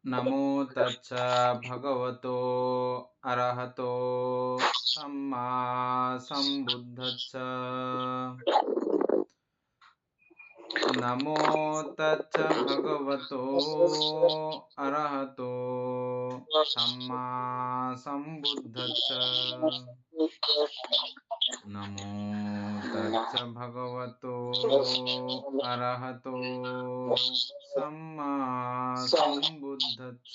नमो तच्च भगवतो अरहतो सम्मा सम्बुद्धच्च नमो तच्च भगवतो अरहतो सम्मा सम्बुद्धच्च नमो तच्च भगवतो अरहतो सम्मा सम्बुद्धच्च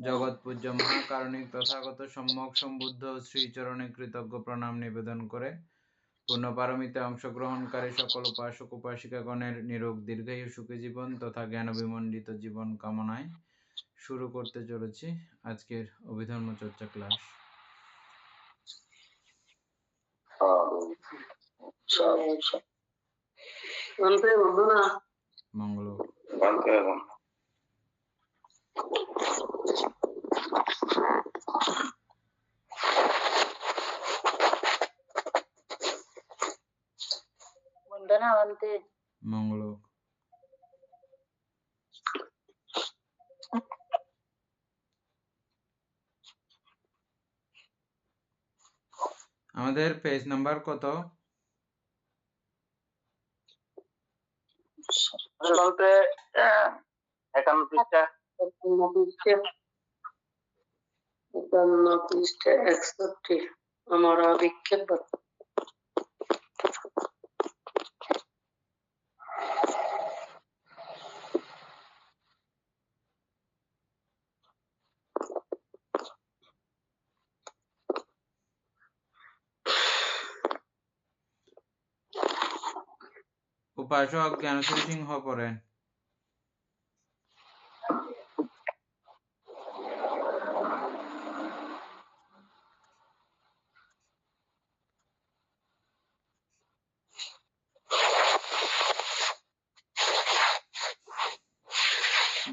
जगत पूज्य महाकारुणिक तथागत सम्यक सम्बुद्ध श्रीचरणे कृतज्ञ प्रणाम निवेदन करे पूर्ण पारमिते अंशग्रहणकारी सकल उपासक उपासिकागणेर निरोग दीर्घायु सुखी जीवन तथा ज्ञान विमंडित जीवन कामनाय शुरू करते चलेछि आजकेर अभिधर्म चर्चा क्लास। मंगल वंदना वंदे मंगल আমাদের পেজ নাম্বার কত? বলতে 51 পৃষ্ঠা 61 हमारा विक्षेप উপাসক জ্ঞানশ্রী সিংহ পড়েন।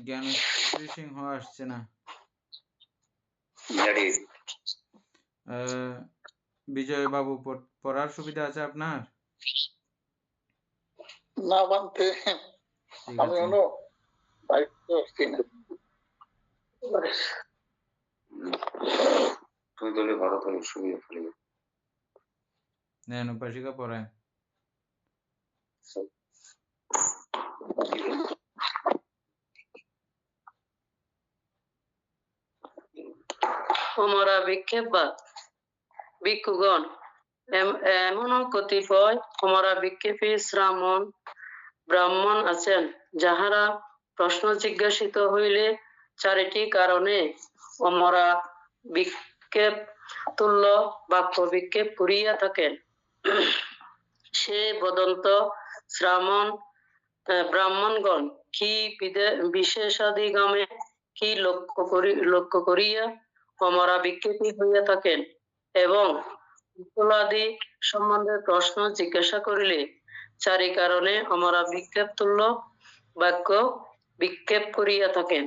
জ্ঞানশ্রী সিংহ আসছে না। বিজয় বাবু পড়ার সুবিধা আছে আপনার? না বানতে আমি হলো দায়িত্ব আসছি না তুই দলে ভালো করে সুবিধা ফেলে নেন উপাসিকা পড়েন। हमारा विक्षेप ভিক্ষুগণ এমনও কতিপয় আমরা বিক্ষেপী ব্রাহ্মণ আছেন যাহারা প্রশ্ন জিজ্ঞাসিত হইলে চারিটি কারণে আমরা বিক্ষেপ তুল্য বাক্য বিক্ষেপ করিয়া থাকেন। সে বদন্ত ব্রাহ্মণগণ কি বিশেষাদিগমে কি লক্ষ্য করিয়া আমরা বিক্ষেপী হইয়া থাকেন এবং কুলাদি সম্বন্ধে প্রশ্ন জিজ্ঞাসা করিলে চারি কারণে আমরা বিক্ষেপ তুল্য বাক্য বিক্ষেপ করিয়া থাকেন।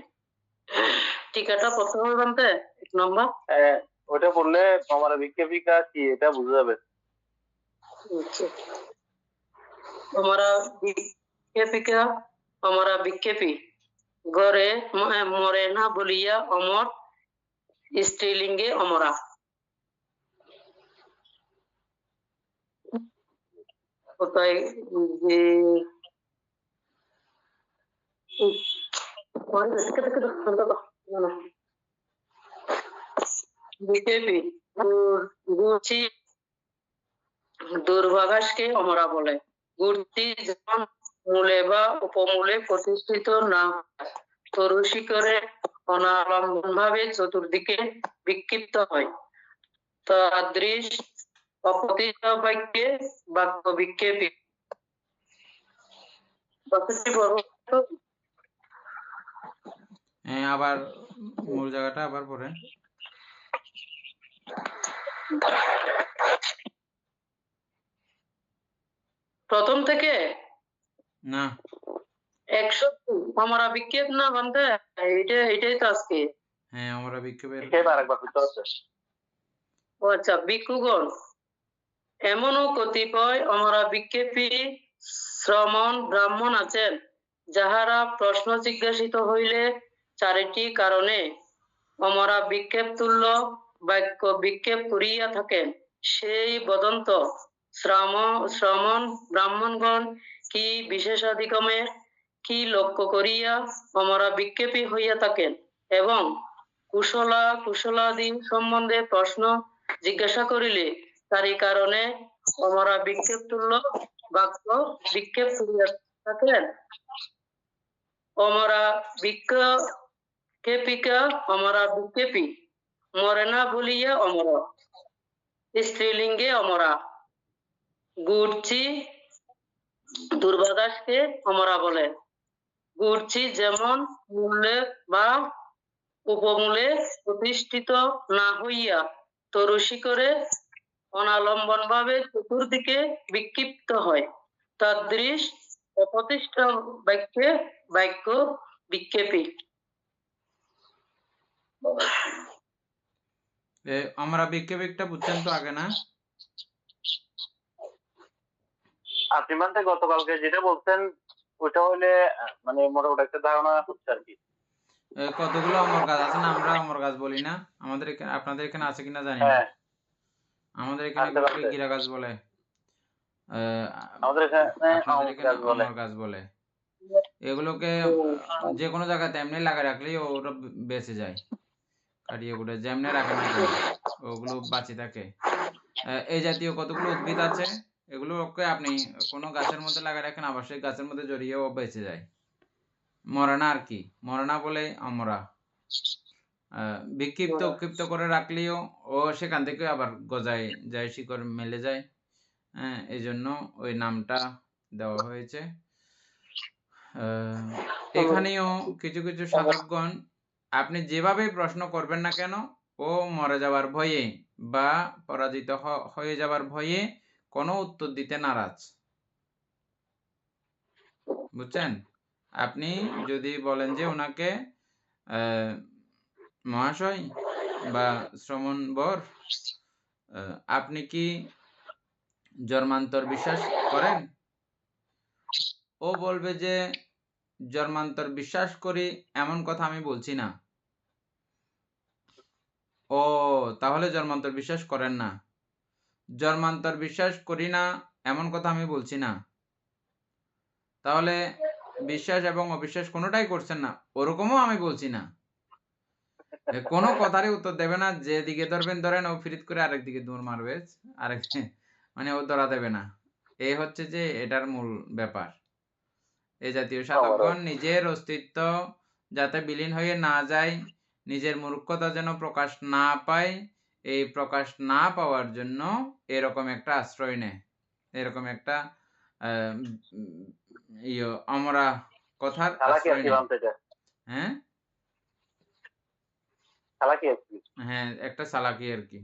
টিকাটা প্রথমে জানতে 1 নম্বর ওটা বললে আমরা বিক্ষেপিকা কি এটা বুঝা যাবে। আমরা বিক্ষেপিকা আমরা বিক্ষেপী ঘরে মরে না বলিয়া অমর স্ত্রীলিঙ্গে অমরা। কোথায় বিক্ষেপী দুর্ভাগাসকে অমরা বলে। গুড়টি যেমন মূলে বা উপমূলে প্রতিষ্ঠিত না তরু শিকরে অনালম্বন ভাবে চতুর্দিকে বিক্ষিপ্ত হয় তাদৃশ অপতিত বাক্যে বাক্য বিক্ষেপী। আবার মূল জায়গাটা আবার পড়েন। প্রথম থেকে না 100 আমরা বিক্ষেপ না বানতে এটাই তো আজকে। হ্যাঁ আমরা বিক্ষেপের আরেকবার করতে হচ্ছে। আচ্ছা ভিক্ষুগণ এমনও কতিপয় আমরা বিক্ষেপী ব্রাহ্মণ আছেন যাহারা প্রশ্ন জিজ্ঞাসিত হইলে চারিটি কারণে অমরা বিক্ষেপ তুল্য বাক্য বিক্ষেপ করিয়া থাকেন, সেই বদন্ত শ্রমণ ব্রাহ্মণগণ কি বিশেষাধিগমে কি লক্ষ্য করিয়া অমরা বিক্ষেপী হইয়া থাকেন এবং কুশলাদি সম্বন্ধে প্রশ্ন জিজ্ঞাসা করিলে তারই কারণে অমরা বিক্ষেপ তুল্য বাক্য বিক্ষেপ করিয়া থাকেন। অমরা বিক্ষেপিকা অমরা বিক্ষেপী, মরে না বলিয়া অমর, স্ত্রীলিঙ্গে অমরা, গুড়চি দুর্বাদাসকে অমরা বলে। গুড়চি যেমন মূলে বা উপমূলে প্রতিষ্ঠিত না হইয়া তরুষি করে অনালম্বন ভাবে চতুর্দিকে বিক্ষিপ্ত হয়, তদৃশ অপ্রতিষ্ঠ বাক্যে বাক্য বিক্ষেপী। আমরা বিক্ষেপটা বুঝছেন তো আগে না? আপনি মানে গতকালকে যেটা বলছেন ওটা হলে মানে মোটামুটি একটা ধারণা হচ্ছে আর কি। কতগুলো অমর গাছ আছে না, আমরা অমর গাছ বলি না? আমাদের এখানে, আপনাদের এখানে আছে কিনা জানি না। আমাদের এখানে গিরা গাছ বলে, আমাদের এখানে অমর গাছ বলে। এগুলোকে যে কোনো জায়গাতে এমনি লাগিয়ে রাখলেই ওরা বেঁচে যায়, কাটিয়ে কুটে যেমনি রাখেন না কেন ওগুলো বাঁচে থাকে। এই জাতীয় কতগুলো উদ্ভিদ আছে, এগুলোকে আপনি কোনো গাছের মধ্যে লাগিয়ে রাখেন, আবার সেই গাছের মধ্যে জড়িয়ে ও বেঁচে যায়, মরে না আর কি। মরে না বলে আমরা বিক্ষিপ্ত উৎক্ষিপ্ত করে রাখলেও ও সেখান থেকে আবার গজায় যায়, শিকড় মেলে যায়। হ্যাঁ, এই জন্য ওই নামটা দেওয়া হয়েছে। এখানেও কিছু কিছু সাধকগণ আপনি যেভাবে প্রশ্ন করবেন না কেন, ও মরে যাওয়ার ভয়ে বা পরাজিত হয়ে যাওয়ার ভয়ে কোনো উত্তর দিতে নারাজ। বুঝছেন? আপনি যদি বলেন যে ওনাকে মহাশয় বা শ্রমণ বর, আপনি কি জন্মান্তর বিশ্বাস করেন? ও বলবে যে জন্মান্তর বিশ্বাস করি এমন কথা আমি বলছি না। ও তাহলে জন্মান্তর বিশ্বাস করেন না। জন্মান্তর বিশ্বাস করি না এমন কথা আমি বলছি না, তাহলে বিশ্বাস এবং অবিশ্বাস কোনোটাই করছেন না ওরকমও আমি বলছি না। কোনো কথারই উত্তর দেবে না, যেদিকে ধরবেন ধরেন, ও ফিরিত করে আরেক দিকে দৌড় মারবে, আরেক মানে ও ধরা দেবে না। এই হচ্ছে যে এটার মূল ব্যাপার। এই জাতীয় সাধকগণ নিজের অস্তিত্ব যাতে বিলীন হয়ে না যায়, নিজের মূর্খতা যেন প্রকাশ না পায়, এই প্রকাশ না পাওয়ার জন্য এরকম একটা আশ্রয় নেয়, এরকম একটা আমরা কথার আশ্রয় নেয়। হ্যাঁ হ্যাঁ, একটা চালাকি আর কি।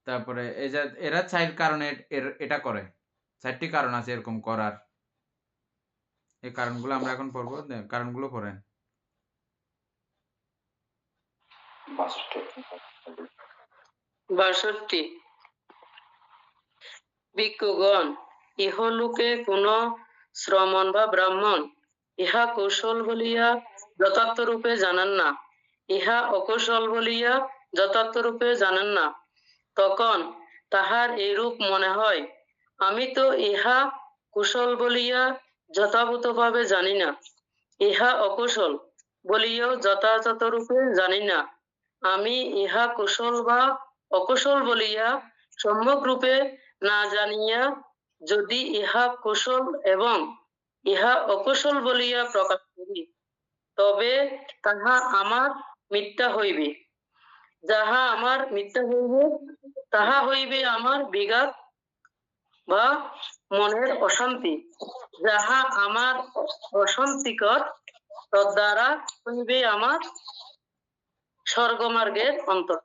তারপরে এরা 4 কারণে এটা করে, 4টি কারণ আছে এরকম করার। এই কারণগুলো আমরা এখন পড়বো, কারণগুলো পড়েন। 62 ভিক্ষুগণ, ইহলোকে কোন শ্রমণ বা ব্রাহ্মণ ইহা কৌশল বলিয়া যথার্থ রূপে জানেন না, ইহা অকৌশল বলিয়া যথার্থ রূপে জানেন না। তখন তাহার এইরূপ মনে হয়, আমি তো ইহা কুশল বলিয়া যথাযথভাবে জানি না, ইহা অকুশল বলিয়াও যথাযথ রূপে জানি না। আমি ইহা কুশল বা অকুশল বলিয়া সম্যক রূপে না জানিয়া যদি ইহা কুশল এবং ইহা অকুশল বলিয়া প্রকাশ করি, তবে তাহা আমার মিথ্যা হইবে। যাহা আমার মিথ্যা হইবে তাহা হইবে আমার বিঘাত বা মনের অশান্তি, যাহা আমার অশান্তিকর তদ্বারা হইবে আমার স্বর্গমার্গের অন্তর।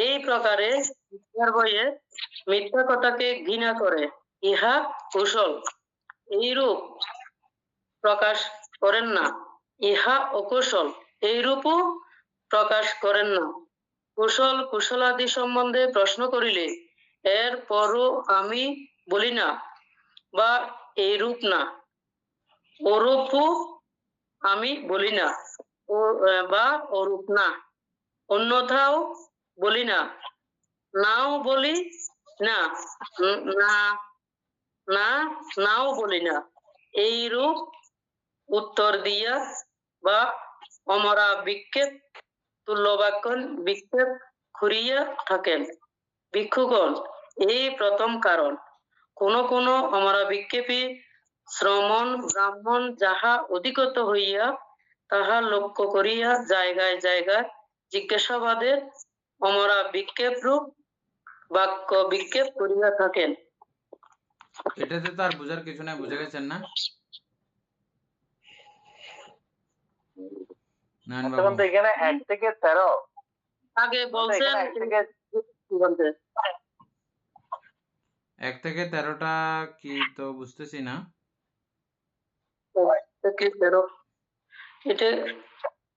এই প্রকারে মিথ্যার ভয়ে মিথ্যা কথাকে ঘৃণা করে ইহা কুশল এইরূপ প্রকাশ করেন না, ইহা অকুশল এইরূপও প্রকাশ করেন না। কুশল কুশলাদি সম্বন্ধে প্রশ্ন করিলে এর পরও আমি বলি না বা এইরূপ না, ওরূপও আমি বলি না, বা ওরূপ না, অন্যথাও বলি না, নাও বলি না, না না নাও বলি না, এইরূপ উত্তর দিয়া বা অমরা বিক্ষেপ তুল্যবাক্য বিক্ষেপ করিয়া থাকেন। ভিক্ষুগণ, এই প্রথম কারণ। কোন কোন অমরা বিক্ষেপী শ্রমণ ব্রাহ্মণ যাহা অধিগত হইয়া তাহা লক্ষ্য করিয়া জায়গায় জায়গায় জিজ্ঞাসাবাদের অমরা বিক্ষেপ রূপ বাক্য বিক্ষেপ করিয়া থাকেন। এটাতে তো আর বোঝার কিছু নাই, বুঝে গেছেন না নয়ন আচ্ছা বাবু? বন্ধু, এখানে 1 থেকে 13 আগে বলছেন 1 থেকে 1 থেকে 13টা কি তো বুঝতেছি না। এটা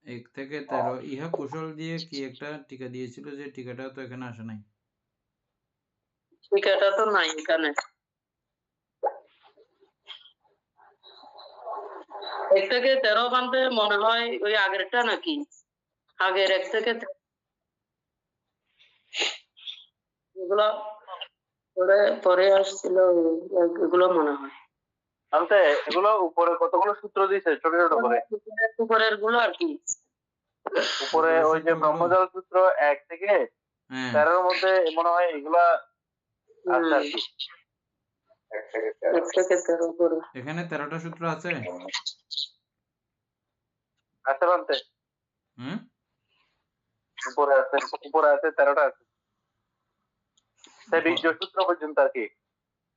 1 থেকে 13 ইহা কুশল দিয়ে কি একটা টিকা দিয়েছিল, যে টিকাটা তো এখানে আসে নাই। টিকাটা তো নাই এখানে। 1 থেকে 13 বানতে মনে হয় ওই আগেরটা নাকি? আগের 1 থেকে এগুলো পরে পরে আসছিল, এগুলো মনে হয়। আনতে এগুলো উপরে কতগুলো সূত্র দিয়েছে ছোট ছোট করে। উপরের গুলো আর কি, উপরে ওই যে ব্রহ্মজাল সূত্র 1 থেকে হ্যাঁ 13 মধ্যে মনে হয় এগুলা আছে আর কি। 1 থেকে 13 করে। এখানে 13টা সূত্র আছে। আছে বানতে হুম উপরে আছে 13টা আছে, সে বীর্য সূত্র পর্যন্ত আর কি।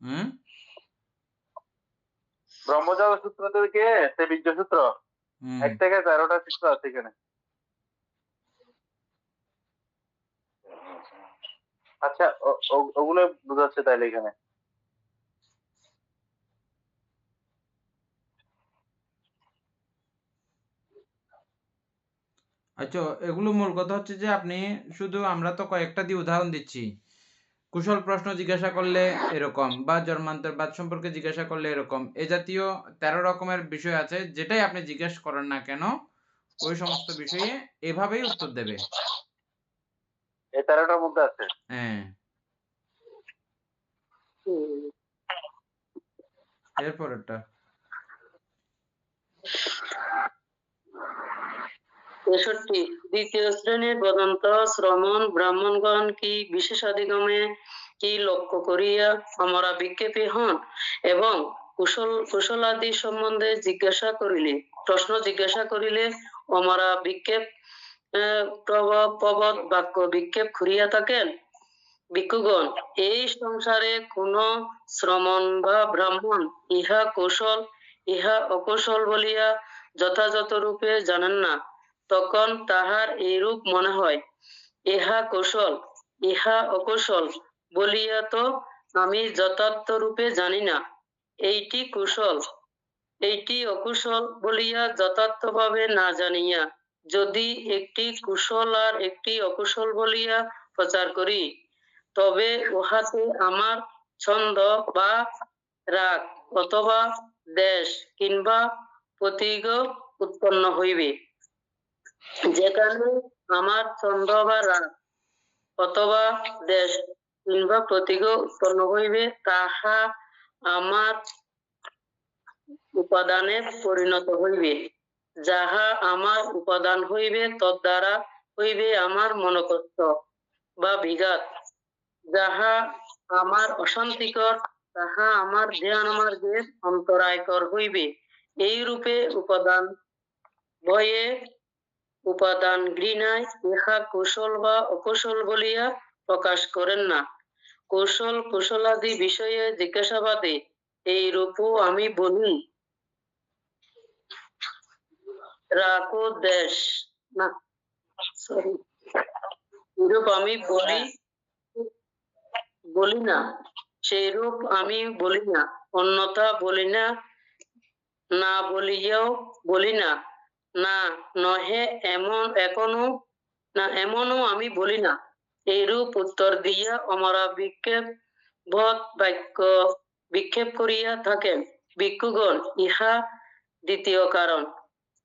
হুম ব্রহ্মজাল সূত্র থেকে সে বীর্য সূত্র 1 থেকে 13টা সূত্র আছে এখানে। আচ্ছা ওগুলো বোঝাচ্ছে তাইলে এখানে। আচ্ছা, এগুলো মূল কথা হচ্ছে যে আপনি শুধু, আমরা তো কয়েকটা দিয়ে উদাহরণ দিচ্ছি। কুশল প্রশ্ন জিজ্ঞাসা করলে এরকম, বা জন্মান্তরবাদ সম্পর্কে জিজ্ঞাসা করলে এরকম, এ জাতীয় 13 রকমের বিষয় আছে, যেটাই আপনি জিজ্ঞেস করেন না কেন ওই সমস্ত বিষয়ে এভাবেই উত্তর দেবে। এই 13টার মধ্যে আছে। হ্যাঁ, এরপরেরটা 63 দ্বিতীয় শ্রেণীর বদন্ত শ্রমণ ব্রাহ্মণগণ কি বিশেষাধিগমে কি লক্ষ্য করিয়া আমরা বিক্ষেপী হন এবং কুশলাদি সম্বন্ধে জিজ্ঞাসা করিলে, প্রশ্ন জিজ্ঞাসা করিলে আমরা বিক্ষেপ প্রবদ বাক্য বিক্ষেপ করিয়া থাকেন। ভিক্ষুগণ, এই সংসারে কোন শ্রমণ বা ব্রাহ্মণ ইহা কুশল ইহা অকুশল বলিয়া যথাযথ রূপে জানেন না, তখন তাহার এইরূপ মনে হয়, ইহা কুশল ইহা অকুশল বলিয়া তো আমি যথার্থ রূপে জানি না। এইটি কুশল এইটি অকুশল বলিয়া যথার্থভাবে না জানিয়া যদি একটি কুশল আর একটি অকুশল বলিয়া প্রচার করি, তবে উহাতে আমার ছন্দ বা রাগ অথবা দেশ কিংবা প্রতীক উৎপন্ন হইবে। যেখানে আমার ছন্দ বা রাগ অথবা দেশ কিংবা প্রতীক উৎপন্ন হইবে, তাহা আমার উপাদানে পরিণত হইবে। যাহা আমার উপাদান হইবে তদ্বারা হইবে আমার মনোকষ্ট বা বিঘাত। যাহা আমার অশান্তিকর তাহা আমার ধ্যান মার্গের অন্তরায়কর হইবে। এই রূপে উপাদান ভয়ে উপাদান ঘৃণায় ইহা কুশল বা অকুশল বলিয়া প্রকাশ করেন না। কৌশল কুশলাদি বিষয়ে জিজ্ঞাসাবাদে এই রূপও আমি বলি, রাগ ও দেশ না, সরি, এরূপ আমি বলি না, সেই রূপ আমি বলি না, অন্যথা বলি না, না বলিয়াও বলি না, না নহে এমনও আমি বলি না। এইরূপ উত্তর দিয়া আমরা বিক্ষেপ বাক্য বিক্ষেপ করিয়া থাকেন। ভিক্ষুগণ, ইহা দ্বিতীয় কারণ।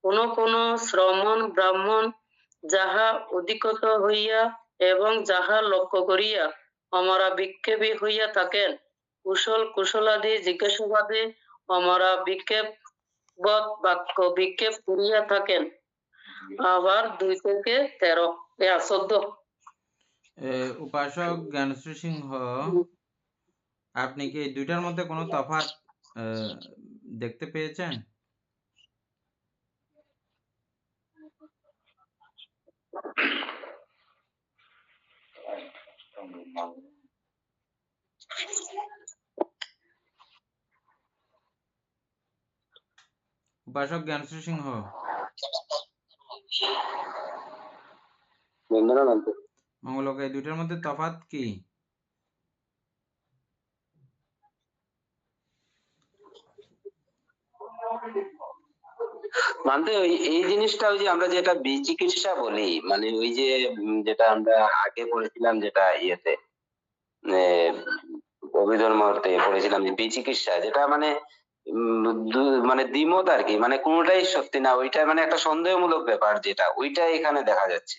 কোন কোন শ্রমণ ব্রাহ্মণ যাহা অধিকত হইয়া এবং যাহা লক্ষ্য করিয়া আমরা বিক্ষেপী হইয়া থাকেন, কুশল কুশলাদি জিজ্ঞাসাবাদে আমরা বিক্ষেপ বাক্য বিক্ষেপ করিয়া থাকেন। আবার 2 থেকে 13 14। উপাসক জ্ঞানশ্রী সিংহ, আপনি কি এই দুইটার মধ্যে কোনো তফাৎ দেখতে পেয়েছেন? উপাসক জ্ঞানশ্রী সিংহ, মঙ্গলক, এই দুইটার মধ্যে তফাৎ কি? মানতে এই জিনিসটা ওই যে আমরা যেটা বিচিকিৎসা বলি, মানে ওই যে যেটা আমরা আগে পড়েছিলাম, যেটা ইয়েতে অভিধর্মতে পড়েছিলাম যে বিচিকিৎসা, যেটা মানে মানে দ্বিমত আর কি, মানে কোনোটাই সত্যি না, ওইটা মানে একটা সন্দেহমূলক ব্যাপার, যেটা ওইটা এখানে দেখা যাচ্ছে।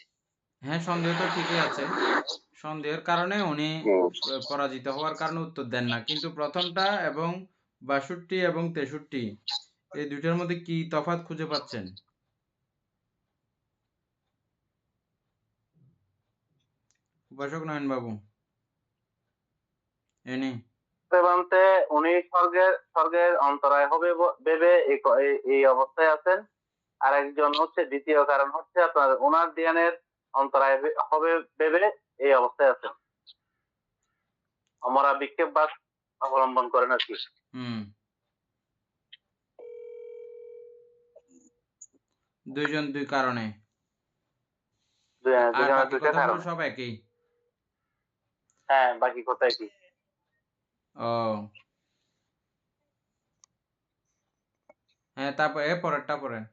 হ্যাঁ, সন্দেহ তো ঠিকই আছে। সন্দেহের কারণে উনি পরাজিত হওয়ার কারণে উত্তর দেন না, কিন্তু প্রথমটা এবং 62 এবং 63 এই দুইটার মধ্যে কি তফাৎ খুঁজে পাচ্ছেন? উপাসক নয়ন বাবু, এনি বেদান্তে উনি স্বর্গের অন্তরায় হবে ভেবে এই অবস্থায় আছেন। আর একজন হচ্ছে দ্বিতীয় কারণ হচ্ছে আপনার ওনার ধ্যানের অন্তরায় হবে ভেবে এই অবস্থায় আছেন। আমরা বিক্ষেপবাদ অবলম্বন করেন আর কি। দুইজন দুই কারণে, আর দুজনের বাকি দুইটা কথাগুলো কারণ। সব একই। হ্যাঁ, বাকি কথা কি? ও হ্যাঁ, তারপরে পরেরটা পড়েন।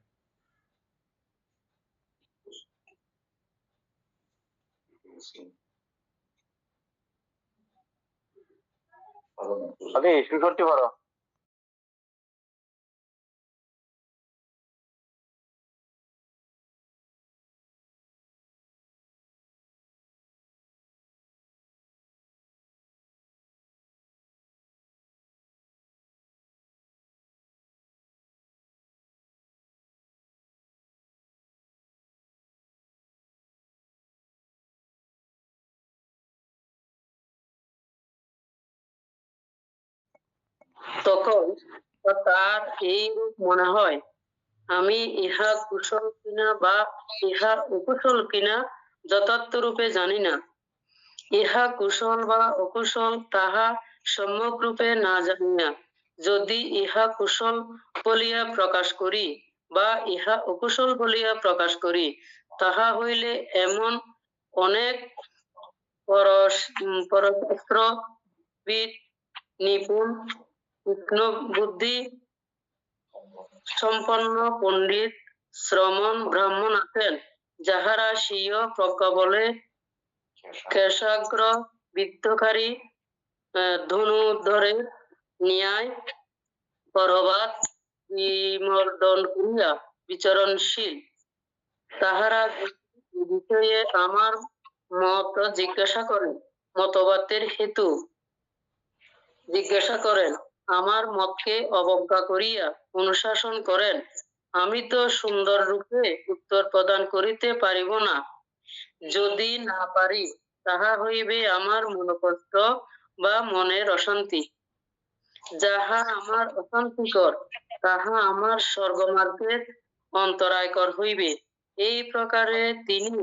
ওকে, 66 বড়। তখন তার এই রূপ মনে হয়, আমি ইহা কুশল কিনা বা ইহা অকুশল কিনা যথার্থ রূপে জানি না। ইহা কুশল বা অকুশল তাহা সম্যক রূপে না জানিয়া যদি ইহা কুশল বলিয়া প্রকাশ করি বা ইহা অকুশল বলিয়া প্রকাশ করি, তাহা হইলে এমন অনেক পরশাস্ত্রবিদ, নিপুণ, তীক্ষ্ণ বুদ্ধি সম্পন্ন পণ্ডিত শ্রমণ ব্রাহ্মণ আছেন, যাহারা স্বীয় প্রজ্ঞাবলে কেশাগ্র বিদ্ধকারী ধনুর্ধরের ন্যায় পরবাদ বিমর্দন করিয়া বিচরণশীল। তাহারা এই বিষয়ে আমার মত জিজ্ঞাসা করেন, মতবাদের হেতু জিজ্ঞাসা করেন, আমার মতকে অবজ্ঞা করিয়া অনুশাসন করেন। আমি তো সুন্দর রূপে উত্তর প্রদান করিতে পারিব না। যদি না পারি, তাহা হইবে আমার মনোকষ্ট বা মনের অশান্তি। যাহা আমার অশান্তিকর, তাহা আমার স্বর্গমার্গের অন্তরায়কর হইবে। এই প্রকারে তিনি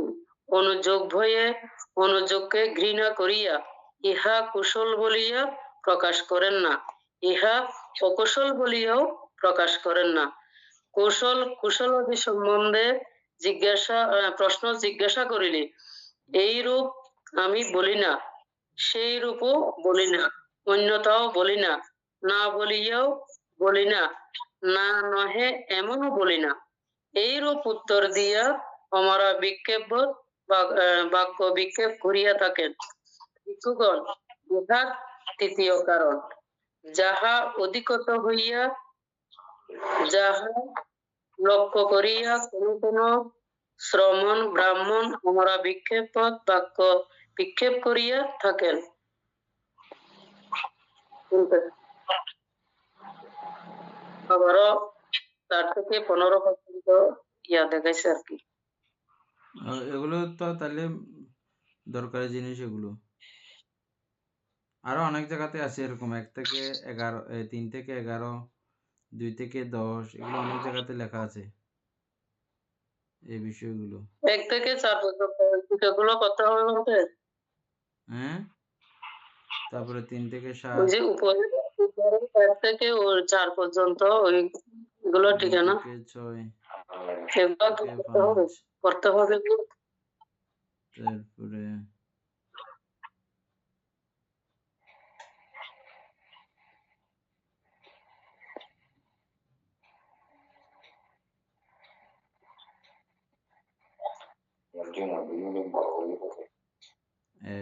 অনুযোগ ভয়ে অনুযোগকে ঘৃণা করিয়া ইহা কুশল বলিয়া প্রকাশ করেন না, ইহা অকুশল বলিয়াও প্রকাশ করেন না। কুশল কুশলাদি সম্বন্ধে প্রশ্ন জিজ্ঞাসা করিলে এইরূপ আমি বলি না, সেই রূপও বলি না, অন্যতাও বলি না, না বলিয়াও বলি না, না নহে এমনও বলি না। এইরূপ উত্তর দিয়া আমরা বিক্ষেপ বাক্য বিক্ষেপ করিয়া থাকেন। ভিক্ষুগণ, ইহা তৃতীয় কারণ। যাহা অধিকত হইয়া যাহা লক্ষ্য করিয়া কোন শ্রমণ ব্রাহ্মণ আমরা বিক্ষেপক বাক্য বিক্ষেপ করিয়া থাকেন। আবারও 4 থেকে 15 পর্যন্ত দেখাইছে আর কি। এগুলো তো তাহলে দরকারি জিনিস এগুলো। আরো অনেক জায়গাতে আছে এরকম 1 থেকে 11, 3 থেকে 11, 2 থেকে 10, এগুলো অনেক জায়গাতে লেখা আছে এই বিষয়গুলো। 1 থেকে 4 পর্যন্ত এগুলো করতে হবে বলতে। হ্যাঁ, তারপরে 3 থেকে 7, ওই যে উপরে 1 থেকে 4 পর্যন্ত ওইগুলো 2 ঠিক না? থেকে 6, এগুলো থেকে করতে হবে। তারপরে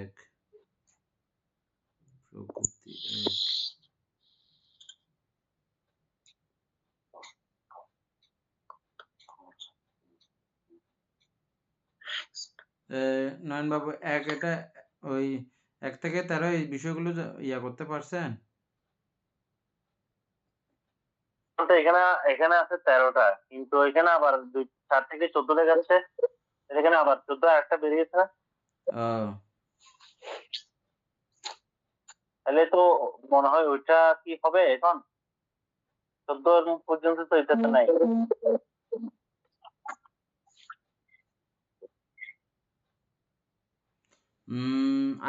এক প্রকৃতি এক। 9 বাবু, এটা ওই 1 থেকে 13 এই বিষয়গুলো করতে পারছেন? এখানে এখানে আছে 13টা, কিন্তু এখানে আবার 4 থেকে 14 দেখাচ্ছে, এখানে আবার 14 একটা বেরিয়েছে না? তাহলে তো মনে হয় ওইটা কি হবে এখন? 14 পর্যন্ত তো এটাতে নাই।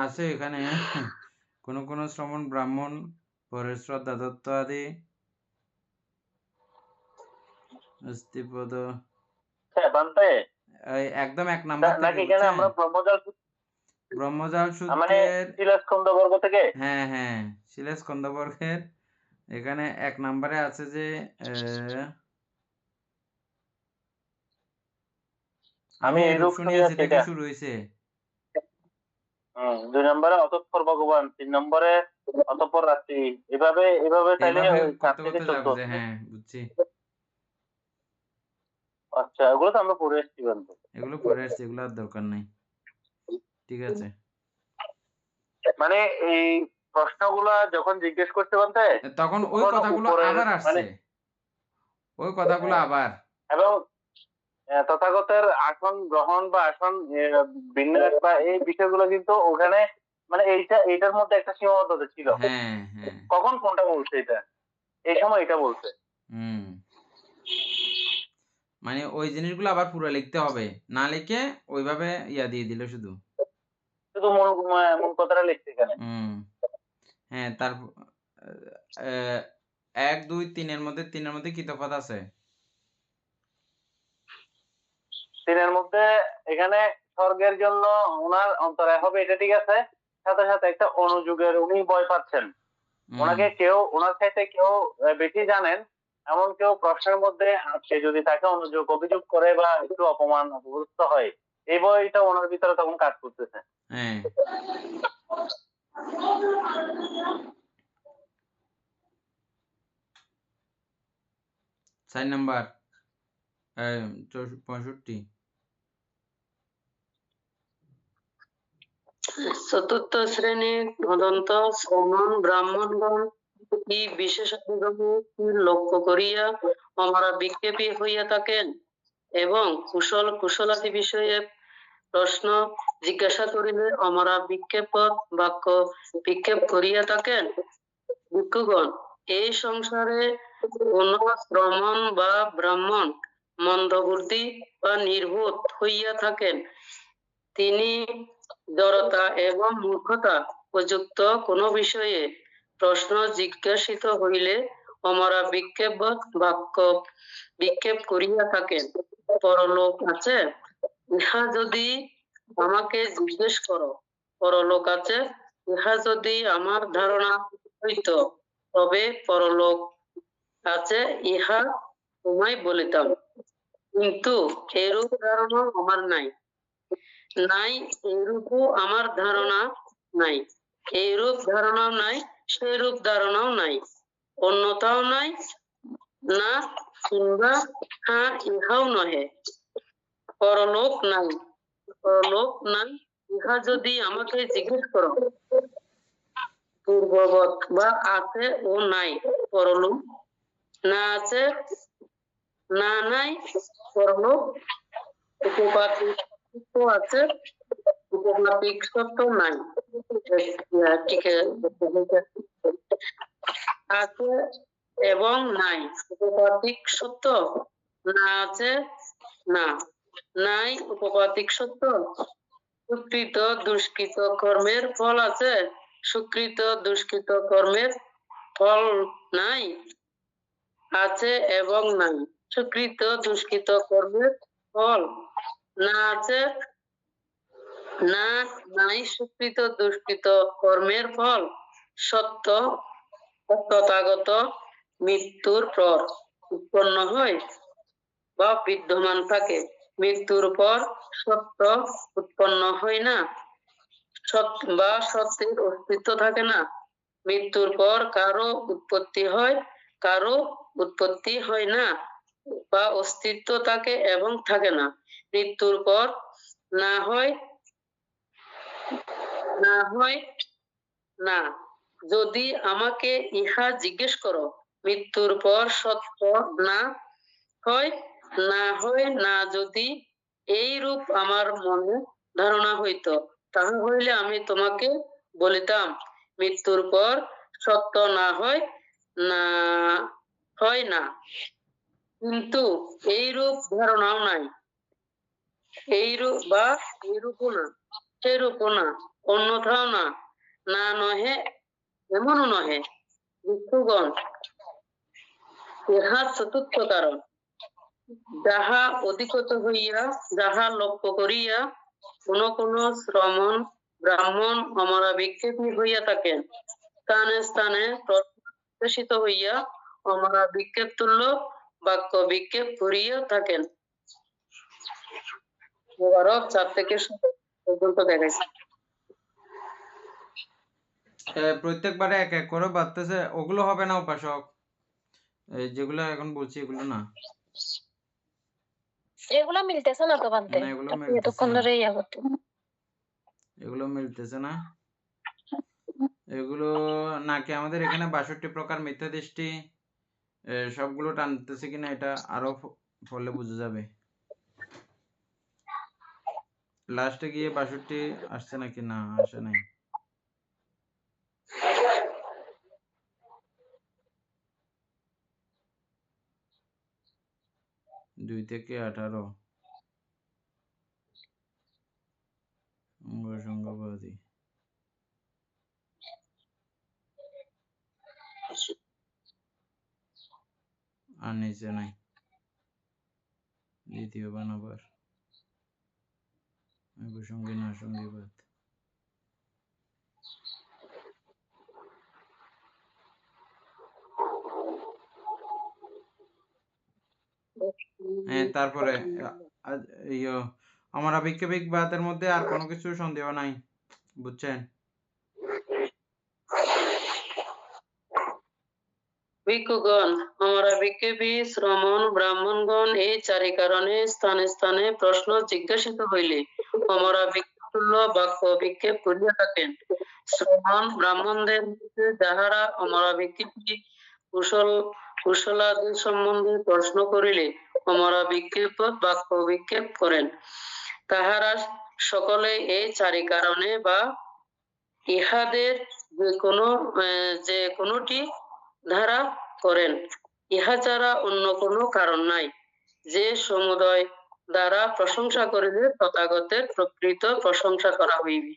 আছে এখানে কোন শ্রমণ ব্রাহ্মণ পরের শ্রদ্ধা দত্ত আদি অস্তিপদ একদম 1 নাম্বার থেকে, এখানে আমরা ব্রহ্মজাল মানে সূত্রের শিলাস্কন্ধবর্গ থেকে। হ্যাঁ শিলাস্কন্ধবর্গের এখানে 1 নম্বরে আছে যে আমি এরূপ শুনিয়াছি থেকে শুরু হয়েছে। 2 নম্বরে অতঃপর ভগবান, 3 নম্বরে অতঃপর রাত্রি, এভাবে তাইলে 4 থেকে 14। হ্যাঁ, বুঝছি। আচ্ছা, এগুলো তো আমরা পড়ে এসেছি বন্ধু। এগুলো পড়ে আসছে, এগুলো আর দরকার নাই। ঠিক আছে, মানে এই প্রশ্নগুলা যখন জিজ্ঞেস করতে বলতে তখন ওই কথাগুলো আবার আসছে, ওই কথাগুলো আবার, এবং তথাগতের আসন গ্রহণ বা আসন বিন্যাস বা এই বিষয়গুলো কিন্তু ওখানে মানে এইটার মধ্যে একটা সীমাবদ্ধতা ছিল। হ্যাঁ কখন কোনটা বলছে, এটা এই সময় এটা বলছে। মানে ওই জিনিসগুলো আবার পুরো লিখতে হবে, না লিখে ওইভাবে দিয়ে দিল শুধু মূল কথাটা লিখতে এখানে। হ্যাঁ, তারপর 1, 2, 3 তিনের মধ্যে কি তফাৎ আছে? 3 মধ্যে এখানে স্বর্গের জন্য ওনার অন্তরায় হবে, এটা ঠিক আছে। সাথে সাথে একটা অনুযোগের উনি ভয় পাচ্ছেন, ওনাকে ওনার চাইতে কেউ বেশি জানেন এমন কেউ প্রশ্নের মধ্যে সে যদি তাকে অভিযোগ করে বা একটু অপমানগ্রস্ত হয়, এই বইটা ওনার ভিতরে তখন কাজ করতেছে। হ্যাঁ, 4 নাম্বার 65। চতুর্থ শ্রেণীর অদন্ত শ্রমণ ব্রাহ্মণগণ কি বিশেষ লক্ষ্য করিয়া আমরা বিক্ষেপী হইয়া থাকেন এবং কুশলাদি বিষয়ে প্রশ্ন জিজ্ঞাসা করিলে আমরা বিক্ষেপক বাক্য বিক্ষেপ করিয়া থাকেন। ভিক্ষুগণ, এই সংসারে কোন শ্রমণ বা ব্রাহ্মণ মন্দবুদ্ধি বা নির্বোধ হইয়া থাকেন, তিনি জড়তা এবং মূর্খতা প্রযুক্ত কোন বিষয়ে প্রশ্ন জিজ্ঞাসিত হইলে আমরা বিক্ষেপ করিয়া থাকেন। পরলোক আছে, ইহা যদি আমাকে জিজ্ঞেস করো, পরলোক আছে, ইহা যদি আমার ধারণা হইত, তবে পরলোক আছে ইহা তোমায় বলিতাম, কিন্তু এরূপ ধারণা আমার নাই। এইরূপও আমার ধারণা নাই, এইরূপ ধারণাও নাই, সেইরূপ ধারণাও নাই, অন্যতাও নাই, না কিংবা হ্যাঁ ইহাও নহে। পরলোক নাই, পরলোক নাই, ইহা যদি আমাকে জিজ্ঞেস করো, পূর্ববৎ বা আছে ও নাই, পরলোক না আছে না নাই, পরলোক উপপাতিক সত্য আছে, উপপাতিক সত্য নাই। ঠিক আছে এবং নাই, উপপাতিক সত্য না আছে না নাই, উপপাতিক সত্য। সুকৃত দুষ্কৃত কর্মের ফল আছে, সুকৃত দুষ্কৃত কর্মের ফল নাই, আছে এবং নাই। সুকৃত দুষ্কৃত কর্মের ফল না আছে না নাই, সুকৃত দুষ্কৃত কর্মের ফল সত্য তথাগত মৃত্যুর পর উৎপন্ন হয় বা বিদ্যমান থাকে। মৃত্যুর পর সত্য উৎপন্ন হয় না, সত্য বা সত্যের অস্তিত্ব থাকে না। মৃত্যুর পর কারো উৎপত্তি হয়, কারো উৎপত্তি হয় না, বা অস্তিত্ব থাকে এবং থাকে না। মৃত্যুর পর না হয় না। যদি আমাকে ইহা জিজ্ঞেস করো, মৃত্যুর পর সত্য না হয় না, যদি এই রূপ আমার মনে ধারণা হইত, তাহা হইলে আমি তোমাকে বলিতাম মৃত্যুর পর সত্য না হয় না। কিন্তু এই রূপ ধারণাও নাই, এই রূপ বা এইরূপও না, সেরূপও না, অন্যথাও না, না নহে এমনও নহে। ভিক্ষুগণ, ইহা চতুর্থ কারণ, যাহা অধিকত হইয়া, যাহা লক্ষ্য করিয়া কোন কোন শ্রমণ ব্রাহ্মণ অমরা বিক্ষেপী হইয়া থাকেন, স্থানে স্থানে প্রকাশিত হইয়া অমরা বিক্ষেপ তুল্য বাক্য বিক্ষেপ করিয়া থাকেন। 4 থেকে 7 পর্যন্ত দেখাইছে। প্রত্যেকবারে এক এক করে বাড়তেছে, ওগুলো হবে না উপাসক, এই যেগুলো এখন বলছি এগুলো না, এগুলো মিলতেছে না তো বানতে, না এগুলো আপনি মিলতেছে এতক্ষণ না, ধরে ইয়া করতে। এগুলো মিলতেছে না। এগুলো নাকি আমাদের এখানে 62 প্রকার মিথ্যা দৃষ্টি সবগুলো টানতেছে কিনা এটা আরো ফলে বোঝা যাবে। লাস্টে গিয়ে 62 আসছে নাকি, না আসে নাই। 2 থেকে 18 অঙ্গসংগবাদী আর নিচে নাই, দ্বিতীয় বান আবার সঙ্গী না সঙ্গীবাদ। হ্যাঁ, তারপরে আমার আবিক্ষেপিক বাতের মধ্যে আর কোনো কিছু সন্দেহ নাই, বুঝছেন? ভিক্ষুগণ, আমরা বিক্ষেপী শ্রমণ ব্রাহ্মণগণ এই 4 কারণে স্থানে স্থানে প্রশ্ন জিজ্ঞাসিত হইলে আমরা বিক্ষেপুল্য বাক্য বিক্ষেপ করিয়া থাকেন। শ্রমণ ব্রাহ্মণদের মধ্যে যাহারা আমরা বিক্ষেপী কুশলাদি সম্বন্ধে প্রশ্ন করিলে আমরা বিক্ষেপ বাক্য বিক্ষেপ করেন, তাহারা সকলে এই 4 কারণে বা ইহাদের যে কোনোটি ধারা করেন। ইহা ছাড়া অন্য কোনো কারণ নাই। যে সমুদয় দ্বারা প্রশংসা করিলে তথাগতের প্রকৃত প্রশংসা করা হইবে।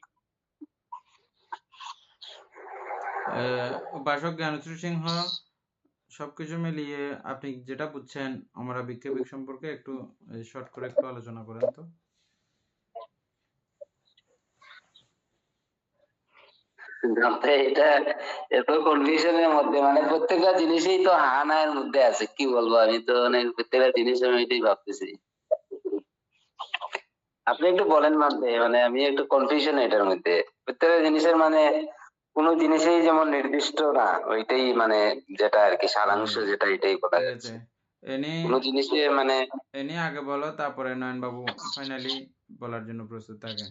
উপাসক জ্ঞানশ্রী সিংহ, সবকিছু মিলিয়ে আপনি যেটা বুঝছেন আমরা বিক্ষেপিক সম্পর্কে একটু শর্ট করে একটু আলোচনা করেন তো। এটা এত কনফিউশনের মধ্যে, মানে প্রত্যেকটা জিনিসই তো হা না এর মধ্যে আছে, কি বলবো আমি তো, মানে প্রত্যেকটা জিনিস আমি এটাই ভাবতেছি। আপনি একটু বলেন মানতে, মানে আমি একটু কনফিউশন এটার মধ্যে, প্রত্যেকটা জিনিসের মানে কোনো জিনিসেই যেমন নির্দিষ্ট না, ওইটাই মানে যেটা আর কি সারাংশ, যেটা এটাই বলা ঠিক যাচ্ছে। আছে, এনি কোনো জিনিসে মানে এনি আগে বলো, তারপরে নয়ন বাবু ফাইনালি বলার জন্য প্রস্তুত থাকে।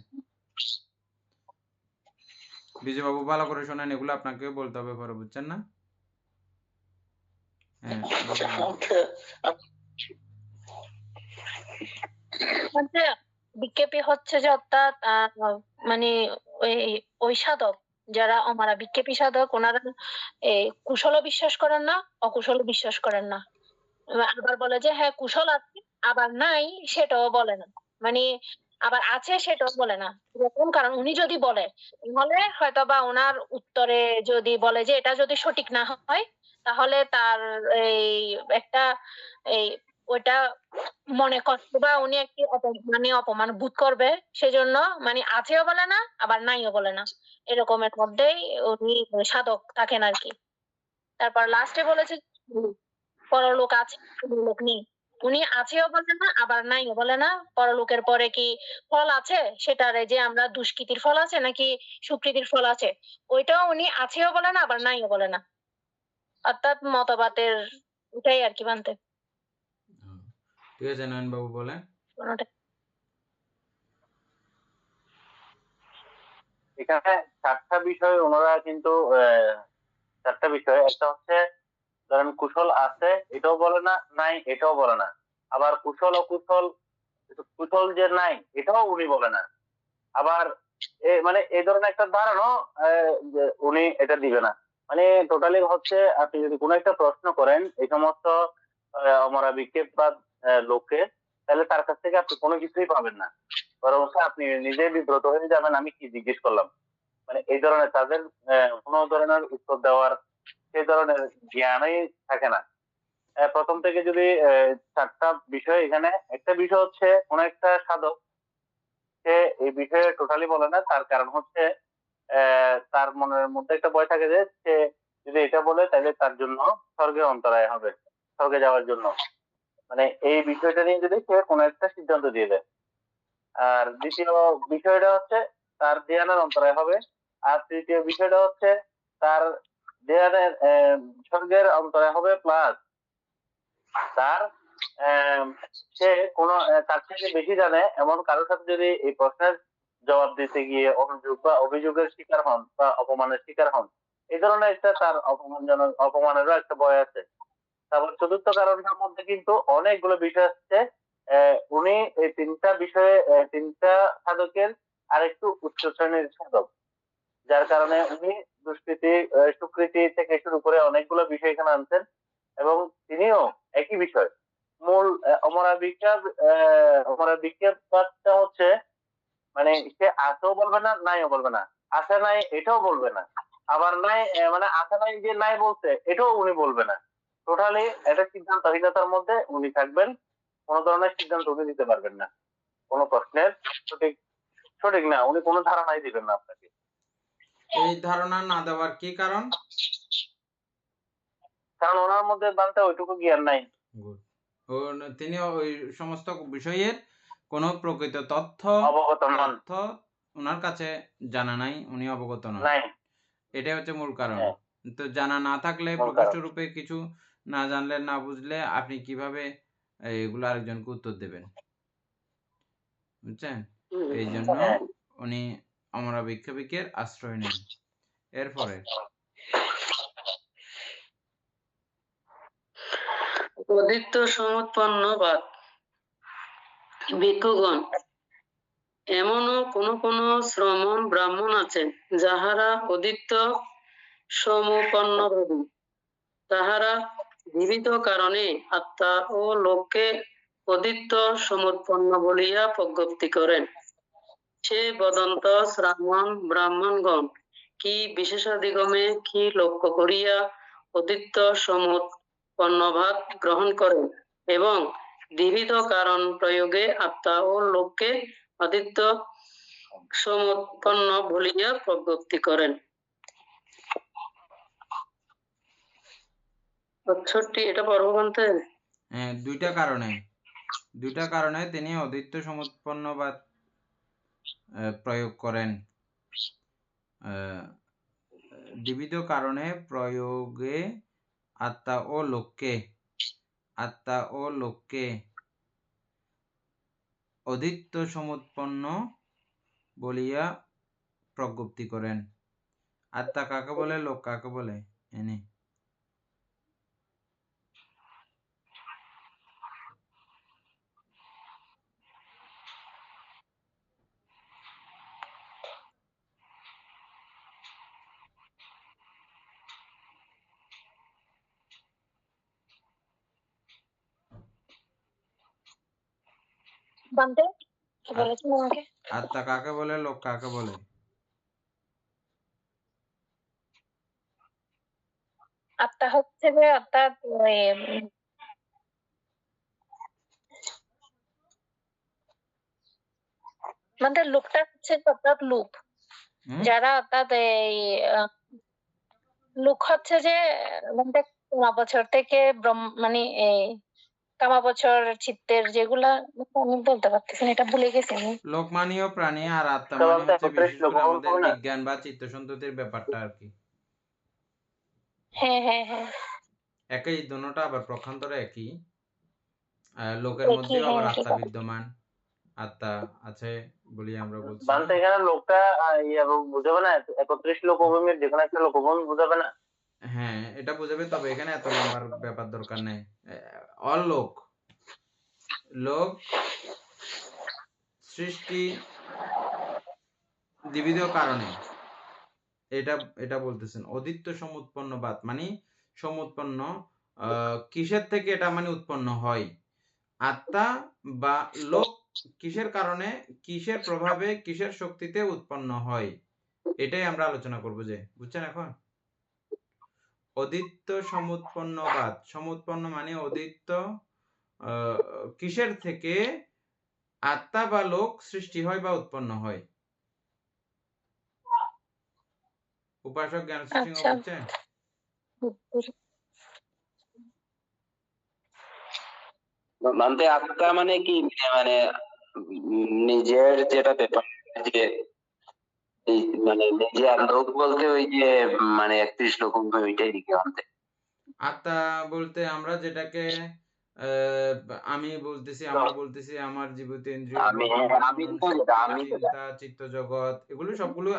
বিজয় বাবু ভালো করে শোনেন, এগুলো আপনাকেও বলতে হবে পরে, বুঝছেন না? হ্যাঁ বলেন। হচ্ছে বিক্ষেপী হচ্ছে যে অর্থাৎ মানে ওই ওই সাধক যারা আমারা বিক্ষেপী সাধক, ওনারা কুশলও বিশ্বাস করেন না, অকুশলও বিশ্বাস করেন না। আবার বলে যে হ্যাঁ কুশল আছে, আবার নাই সেটাও বলে না। মানে আবার আছে সেটাও বলে না, এরকম। কারণ উনি যদি বলে, তাহলে হয়তো বা ওনার উত্তরে যদি বলে যে এটা যদি সঠিক না হয়, তাহলে তার এই একটা এই ওইটা মনে কষ্ট বা উনি একটি মানে অপমান বোধ করবে। সেজন্য মানে আছেও বলে না, আবার নাইও বলে না, এরকমের মধ্যেই উনি সাধক থাকেন আর কি। তারপর লাস্টে বলেছে পরলোক আছে, পরলোক নেই। উনি আছেও বলে না, আবার নাইও বলে না। পরলোকের পরে কি ফল আছে, সেটারে যে আমরা দুষ্কৃতির ফল আছে নাকি সুকৃতির ফল আছে, ওইটাও উনি আছেও বলে না, আবার নাইও বলে না। অর্থাৎ মতবাদের এটাই আর কি মানতে ঠিক আছে, নয়ন বাবু বলেন। কোনোটা। এখানে চারটা বিষয় ওনারা কিন্তু চারটা বিষয়, একটা হচ্ছে ধরেন কুশল আছে এটাও বলে না, নাই এটাও বলে না। আবার কুশল অকুশল, কুশল যে নাই এটাও উনি বলে না। আবার মানে এই ধরনের একটা ধারণা যে উনি এটা দিবে না। মানে টোটালি হচ্ছে আপনি যদি কোনো একটা প্রশ্ন করেন এই সমস্ত আমরা বিক্ষেপবাদ লোককে, তাহলে তার কাছ থেকে আপনি কোনো কিছুই পাবেন না, বরং আপনি নিজে বিব্রত হয়ে যাবেন আমি কি জিজ্ঞেস করলাম। মানে এই ধরনের তাদের কোনো ধরনের উত্তর দেওয়ার সেই ধরনের জ্ঞানই থাকে না। প্রথম থেকে যদি চারটা বিষয়, এখানে একটা বিষয় হচ্ছে কোন একটা সাধক সে এই বিষয়ে টোটালি বলে না, তার কারণ হচ্ছে তার মনের মধ্যে একটা ভয় থাকে যে সে যদি এটা বলে তাহলে তার জন্য স্বর্গে অন্তরায় হবে, স্বর্গে যাওয়ার জন্য। মানে এই বিষয়টা নিয়ে যদি সে কোনো একটা সিদ্ধান্ত দিয়ে দেয়। আর দ্বিতীয় বিষয়টা হচ্ছে তার ধ্যানের অন্তরায় হবে। আর তৃতীয় বিষয়টা হচ্ছে তার ধ্যানের স্বর্গের অন্তরায় হবে, প্লাস তার সে কোনো তার থেকে বেশি জানে এমন কারোর সাথে যদি এই প্রশ্নের জবাব দিতে গিয়ে অনুযোগ বা অভিযোগের শিকার হন বা অপমানের শিকার হন, এই ধরনের একটা তার অপমানজনক অপমানেরও একটা ভয় আছে। তারপর চতুর্থ কারণটার মধ্যে কিন্তু অনেকগুলো বিষয় আসছে। উনি এই তিনটা বিষয়ে তিনটা সাধকের আরেকটু উচ্চ শ্রেণীর সাধক, যার কারণে উনি দুষ্কৃতি সুকৃতি থেকে শুরু করে অনেকগুলো বিষয় এখানে আনছেন। এবং তিনিও একই বিষয় মূল অমরা বিজ্ঞাপনটা হচ্ছে মানে সে আছেও বলবে না, নাইও বলবে না, আছে নাই এটাও বলবে না, আবার নাই মানে আছে নাই যে নাই বলছে এটাও উনি বলবে না। টোটালি একটা সিদ্ধান্তহীনতার মধ্যে উনি থাকবেন, কোনো ধরনের সিদ্ধান্ত উনি দিতে পারবেন না, কোনো প্রশ্নের সঠিক সঠিক না উনি কোনো ধারণাই দিবেন না আপনাকে। এই ধারণা না দেওয়ার কি কারণ? কারণ ওনার মধ্যে বানতে ওইটুকু জ্ঞান নাই। তিনি ওই সমস্ত বিষয়ের কোন প্রকৃত তথ্য অবগত নন, ওনার কাছে জানা নাই, উনি অবগত নন, নাই। এটাই হচ্ছে মূল কারণ। হ্যাঁ, তো জানা না থাকলে, মূল প্রকৃষ্ট কারণ। রূপে কিছু না জানলে, না বুঝলে আপনি কিভাবে এগুলো আরেকজনকে উত্তর দেবেন, বুঝছেন? এই জন্য হ্যাঁ, উনি আমরা বিক্ষোভিকের আশ্রয় নেন। এরপরে অদিত্য সমুৎপন্নবাদ। ভিক্ষুগণ, এমনও কোন শ্রমণ ব্রাহ্মণ আছেন যাহারা অদিত্য সমুপন্নবাদী। তাহারা বিবিধ কারণে আত্মা ও লোককে অদিত্য সমুৎপন্ন বলিয়া প্রজ্ঞপ্তি করেন। সে বদন্ত ব্রাহ্মণগণ কি বিশেষাধিগমে কি লক্ষ্য করিয়া অদিত্য সমুৎপন্নভাব গ্রহণ করেন এবং বিবিধ কারণ প্রয়োগে আত্মা ও লোককে অদিত্য সমুৎপন্ন বলিয়া প্রজ্ঞপ্তি করেন। ৬৬ এটা পড়বো বলতে। দুইটা কারণে তিনি অদ্বৈত সমুৎপন্নবাদ প্রয়োগ করেন। দ্বিবিধ কারণে প্রয়োগে আত্মা ও লোককে অধিত্ব সমুৎপন্ন বলিয়া প্রজ্ঞপ্তি করেন। আত্মা কাকে বলে, লোক কাকে বলে? এনে বান্তে কি বলেছেন আমাকে? আত্মা কাকে বলে, লোক কাকে বলে? আত্মা হচ্ছে যে অর্থাৎ মানে লোকটা হচ্ছে যে অর্থাৎ লোক যারা অর্থাৎ এই লোক হচ্ছে যে মানে বছর থেকে মানে এই কামাবছর চিত্তের যেগুলা আমি বলতে পারতেছি না, এটা ভুলে গেছি আমি। লোকমানীয় প্রাণী আর আত্মা তো মানে হচ্ছে 31 বিশেষ লোক করে বলতে আমাদের হবে না? বিজ্ঞান বা চিত্তসন্ততির ব্যাপারটা আর কি। হ্যাঁ হ্যাঁ হ্যাঁ একই, দুটোটা আবার পক্ষান্তরে একই। লোকের একই, মধ্যেও হ্যাঁ আবার ঠিক আত্মা আছে। বিদ্যমান, আত্মা আছে বলি আমরা বলছি। বান্তে এখানে লোকটা বুঝাবে না? 31 লোক অভিমের যেখানে একটা লোক বুঝাবে না? হ্যাঁ, এটা বুঝাবে, তবে এখানে এত লম্বার ব্যাপার দরকার নেই। অলোক, লোক সৃষ্টি দ্বিবিধ কারণে, এটা বলতেছেন। অদিত্য সমুৎপন্নবাদ মানে সমুৎপন্ন কিসের থেকে এটা মানে উৎপন্ন হয়? আত্মা বা লোক কিসের কারণে, কিসের প্রভাবে, কিসের শক্তিতে উৎপন্ন হয়, এটাই আমরা আলোচনা করব। যে বুঝছেন এখন? অদিত্য সমুৎপন্নবাদ, সমুৎপন্ন মানে অদিত্য কিসের থেকে আত্মা বা লোক সৃষ্টি হয় বা উৎপন্ন হয়। উপাসক জ্ঞানশ্রী সিংহ আচ্ছা বুঝছেন? মানতে আত্মা মানে কি, মানে নিজের যেটা ব্যাপার, যে এই মানে নিজে আর লোক বলতে ওই যে মানে 31 লোক ওইটাই দিকে আনতে। আত্মা বলতে আমরা যেটাকে আমি বলতেছি, আমরা বলতেছি আমার জীবিত ইন্দ্রিয়, আমি আমি তো যেটা, আমি যেটা চিন্তা, চিত্ত জগৎ, এগুলো সবগুলো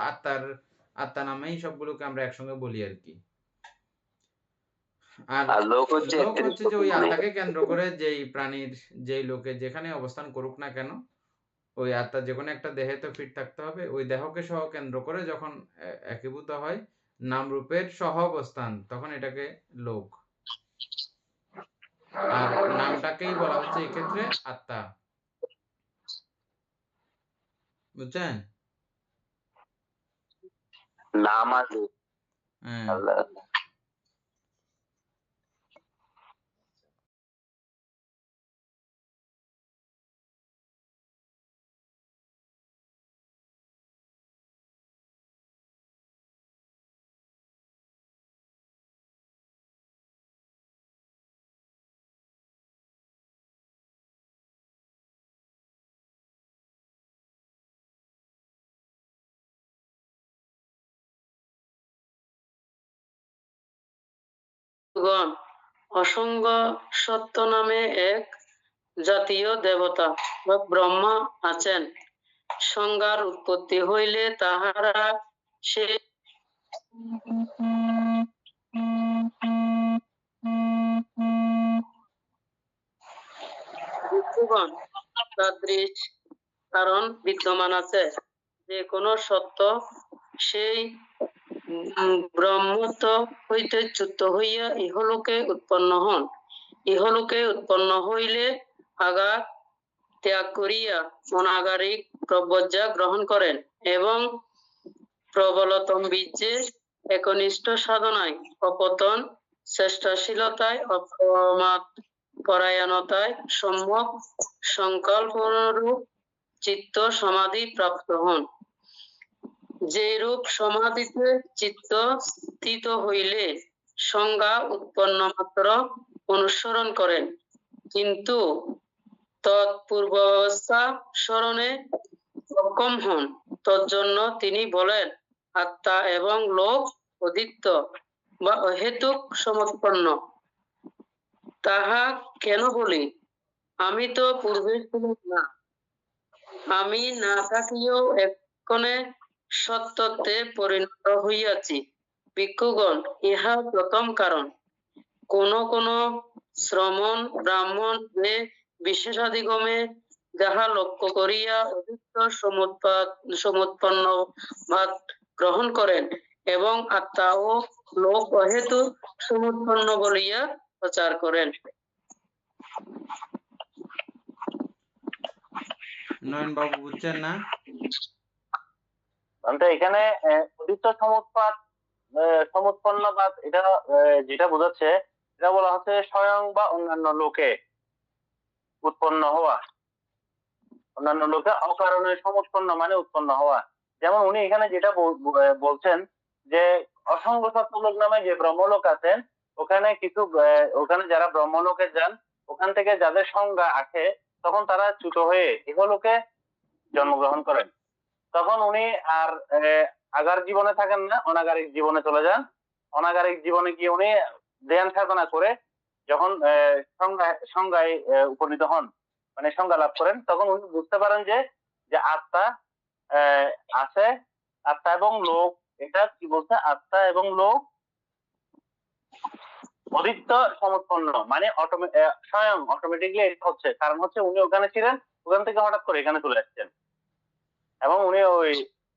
আত্মা নামেই সবগুলোকে আমরা একসঙ্গে বলি আর কি। আর আর লোক হচ্ছে লোক হচ্ছে যে ওই 31 আত্মাকে কেন্দ্র করে যেই প্রাণীর, যেই লোকে যেখানে অবস্থান করুক না কেন, ওই আত্মা যে কোনো একটা দেহে তো ফিট থাকতে হবে, ওই দেহকে সহ কেন্দ্র করে যখন একীভূত হয় নাম রূপের সহ অবস্থান, তখন এটাকে লোক। আর নামটাকেই বলা হচ্ছে এই ক্ষেত্রে আত্মা। বুঝছেন? নাম আছে। হ্যাঁ। আল্লাহ। গণ, অসঙ্গ সত্য নামে এক জাতীয় দেবতা বা ব্রহ্মা আছেন। সংজ্ঞার উৎপত্তি হইলে তাহারা সে তাদৃশ কারণ বিদ্যমান আছে। যে কোনো সত্য সেই ব্রহ্মত্ব হইতে চ্যুত হইয়া ইহলোকে উৎপন্ন হন। ইহলোকে উৎপন্ন হইলে আঘাত ত্যাগ করিয়া অনাগারিক প্রব্রজ্জা গ্রহণ করেন এবং প্রবলতম বীর্যে একনিষ্ঠ সাধনায় অপতন, চেষ্টাশীলতায় অপ্রমাদ পরায়ণতায় সম্যক সংকল্পরূপ চিত্ত সমাধি প্রাপ্ত হন। যে রূপ সমাধিতে চিত্ত স্থিত হইলে সংজ্ঞা উৎপন্ন মাত্র অনুসরণ করেন, কিন্তু তৎপূর্বাবস্থা স্মরণে সক্ষম হন। তজ্জন্য তিনি বলেন আত্মা এবং লোক অধিক্ত বা অহেতুক সমুৎপন্ন। তাহা কেন বলি? আমি তো পূর্বে ছিলাম না, আমি না থাকিলেও এক্ষণে সত্যত্বে পরিণত হইয়াছি। ভিক্ষুগণ, ইহা প্রথম কারণ। কোন কোন শ্রমণ ব্রাহ্মণ যে বিশেষাধিগমে যাহা লক্ষ্য করিয়া অধিক সমুৎপন্ন ভাব গ্রহণ করেন এবং আত্মা ও লোক অহেতু সমুৎপন্ন বলিয়া প্রচার করেন। নয়ন বাবু বুঝছেন না? বলতে এখানে অধিক সমুৎপন্নবাদ এটা যেটা বোঝাচ্ছে, এটা বলা হচ্ছে স্বয়ং বা অন্যান্য লোকে উৎপন্ন হওয়া, অন্যান্য লোকে অকারণে সমুৎপন্ন মানে উৎপন্ন হওয়া। যেমন উনি এখানে যেটা বলছেন যে অসংখ্য সত্যলোক নামে যে ব্রহ্মলোক আছেন, ওখানে কিছু ওখানে যারা ব্রহ্মলোকে যান, ওখান থেকে যাদের সংজ্ঞা আসে, তখন তারা চ্যুত হয়ে ইহলোকে জন্মগ্রহণ করেন। তখন উনি আর আগার জীবনে থাকেন না, অনাগারিক জীবনে চলে যান। অনাগারিক জীবনে গিয়ে উনি ধ্যান সাধনা করে যখন সংজ্ঞায় উপনীত হন, মানে সংজ্ঞা লাভ করেন, তখন উনি বুঝতে পারেন যে আত্মা আছে, আত্মা এবং লোক, এটা কি বলছে, আত্মা এবং লোক অধিক্ত সমুৎপন্ন মানে স্বয়ং অটোমেটিকলি এটা হচ্ছে। কারণ হচ্ছে উনি ওখানে ছিলেন, ওখান থেকে হঠাৎ করে এখানে চলে আসছেন, এবং উনি ওই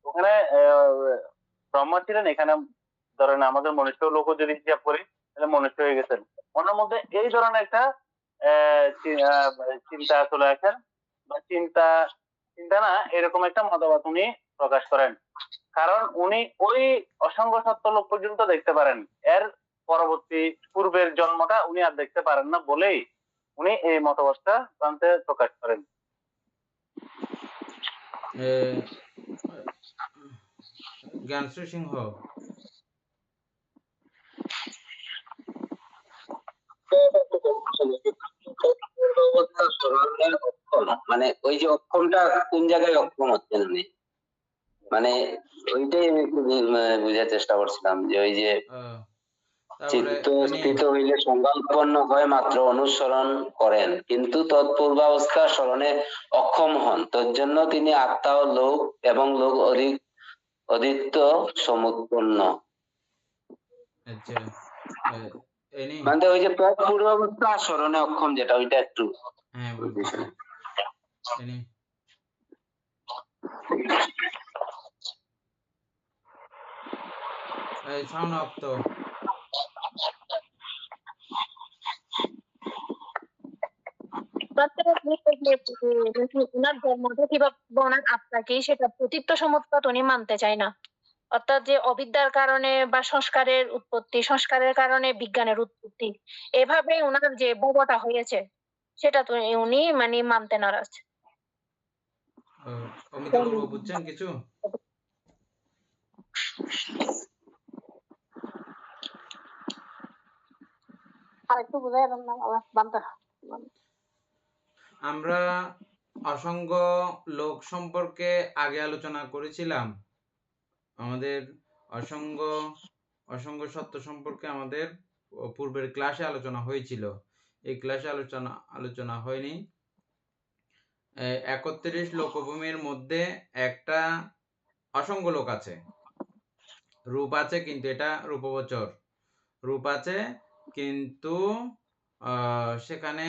ওখানে ব্রহ্মা ছিলেন, এখানে ধরেন আমাদের মনুষ্য লোক যদি হিসাব করি তাহলে মনুষ্য হয়ে গেছেন। ওনার মধ্যে এই ধরনের একটা চিন্তা চলে আসেন, বা চিন্তা না, এরকম একটা মতবাদ উনি প্রকাশ করেন। কারণ উনি ওই অসংখ্য সত্য লোক পর্যন্ত দেখতে পারেন, এর পরবর্তী পূর্বের জন্মটা উনি আর দেখতে পারেন না বলেই উনি এই মতবাদটা প্রান্তে প্রকাশ করেন। জ্ঞানশ্রী সিংহ, মানে ওই যে অক্ষমটা কোন জায়গায় অক্ষম হচ্ছেন উনি, মানে ওইটাই আমি একটু বুঝার চেষ্টা করছিলাম যে ওই যে চিত্ত স্থিত হইলে সংজ্ঞা উৎপন্ন হয় মাত্র অনুসরণ করেন, কিন্তু তৎপূর্বাবস্থা স্মরণে অক্ষম হন, তোর জন্য তিনি আত্মা ও লোক এবং লোক অধিক্ত সমুৎপন্ন। আচ্ছা, মানে ওই যে তৎপূর্বাবস্থা স্মরণে অক্ষম, যেটা ওইটা একটু হ্যাঁ বলছি। সাউন্ড অফ তো। ওনার জন্মটা কিভাবে ওনার আত্মাকেই সেটা প্রতীপ্ত সমুৎপাত উনি মানতে চায় না। অর্থাৎ যে অবিদ্যার কারণে বা সংস্কারের উৎপত্তি, সংস্কারের কারণে বিজ্ঞানের উৎপত্তি, এভাবে ওনার যে ভবটা হয়েছে সেটা তো উনি মানে মানতে নারাজ। অমিতাভ বাবু বুঝছেন কিছু? আরেকটু বুঝাই দেন না বাবা। আমরা অসংখ্য লোক সম্পর্কে আগে আলোচনা করেছিলাম। আমাদের অসংখ্য সত্য সম্পর্কে আমাদের পূর্বের ক্লাসে আলোচনা হয়েছিল। এই ক্লাসে আলোচনা হয়নি। 31 লোকভূমির মধ্যে একটা অসংখ্য লোক আছে, রূপ আছে, কিন্তু এটা রূপবচর রূপ আছে, কিন্তু সেখানে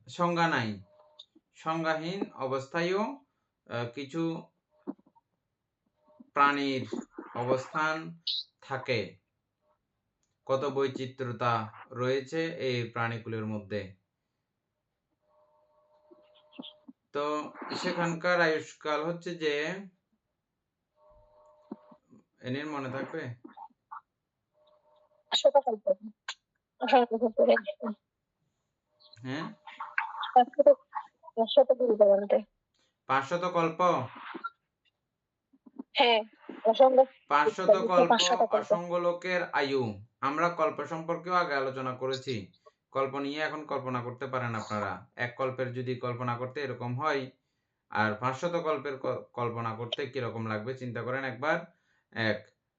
সংজ্ঞা নাই। সংজ্ঞাহীন অবস্থায়ও কিছু প্রাণীর অবস্থান থাকে। কত বৈচিত্র্যতা রয়েছে এই প্রাণীকুলের মধ্যে। তো সেখানকার আয়ুষ্কাল হচ্ছে যে, এনের মনে থাকবে, হ্যাঁ 500 কল্প, 500 কল্প, অসংখ্য লোকের আয়ু। আমরা কল্প সম্পর্কেও আগে আলোচনা করেছি। কল্প নিয়ে এখন কল্পনা করতে পারেন আপনারা। এক কল্পের যদি কল্পনা করতে এরকম হয়, আর 500 কল্পের কল্পনা করতে কিরকম লাগবে চিন্তা করেন একবার।